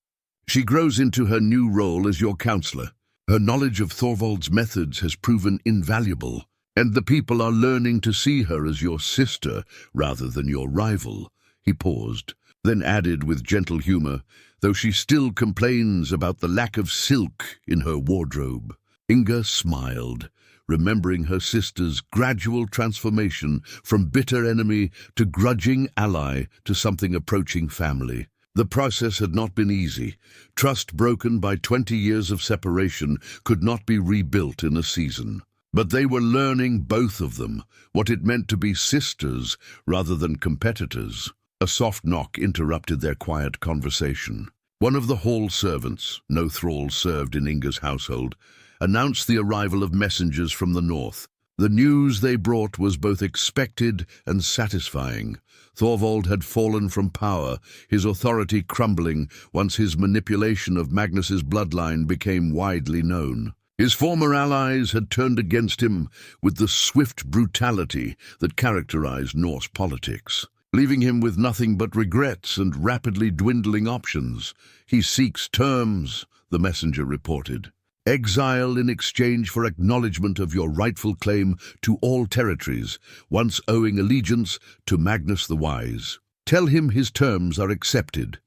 She grows into her new role as your counselor. Her knowledge of Thorvald's methods has proven invaluable, and the people are learning to see her as your sister rather than your rival." He paused, then added with gentle humor, "Though she still complains about the lack of silk in her wardrobe." Inga smiled, remembering her sister's gradual transformation from bitter enemy to grudging ally to something approaching family. The process had not been easy. Trust broken by 20 years of separation could not be rebuilt in a season. But they were learning, both of them, what it meant to be sisters rather than competitors. A soft knock interrupted their quiet conversation. One of the hall servants, no thralls served in Inga's household, announced the arrival of messengers from the north. The news they brought was both expected and satisfying. Thorvald had fallen from power, his authority crumbling once his manipulation of Magnus's bloodline became widely known. His former allies had turned against him with the swift brutality that characterized Norse politics, leaving him with nothing but regrets and rapidly dwindling options. "He seeks terms," the messenger reported. "Exile in exchange for acknowledgement of your rightful claim to all territories, once owing allegiance to Magnus the Wise. Tell him his terms are accepted,"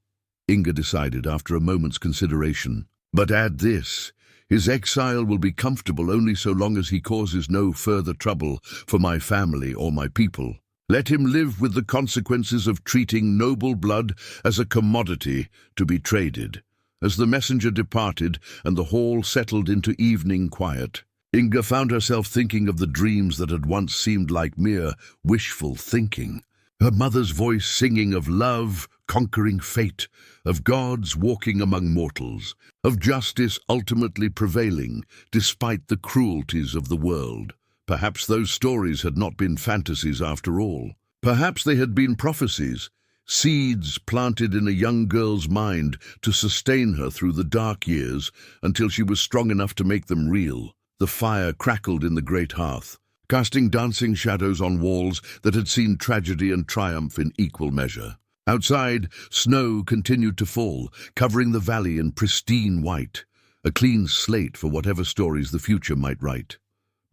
Inga decided after a moment's consideration. "But add this: his exile will be comfortable only so long as he causes no further trouble for my family or my people. Let him live with the consequences of treating noble blood as a commodity to be traded." As the messenger departed and the hall settled into evening quiet, Inga found herself thinking of the dreams that had once seemed like mere wishful thinking. Her mother's voice singing of love conquering fate, of gods walking among mortals, of justice ultimately prevailing despite the cruelties of the world. Perhaps those stories had not been fantasies after all. Perhaps they had been prophecies, seeds planted in a young girl's mind to sustain her through the dark years until she was strong enough to make them real. The fire crackled in the great hearth, casting dancing shadows on walls that had seen tragedy and triumph in equal measure. Outside, snow continued to fall, covering the valley in pristine white, a clean slate for whatever stories the future might write.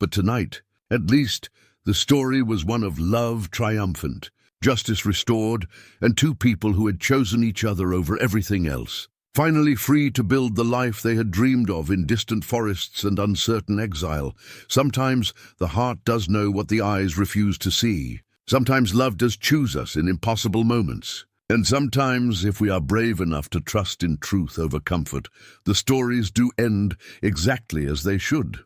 But tonight, at least, the story was one of love triumphant, justice restored, and two people who had chosen each other over everything else, finally free to build the life they had dreamed of in distant forests and uncertain exile. Sometimes the heart does know what the eyes refuse to see. Sometimes love does choose us in impossible moments. And sometimes, if we are brave enough to trust in truth over comfort, the stories do end exactly as they should.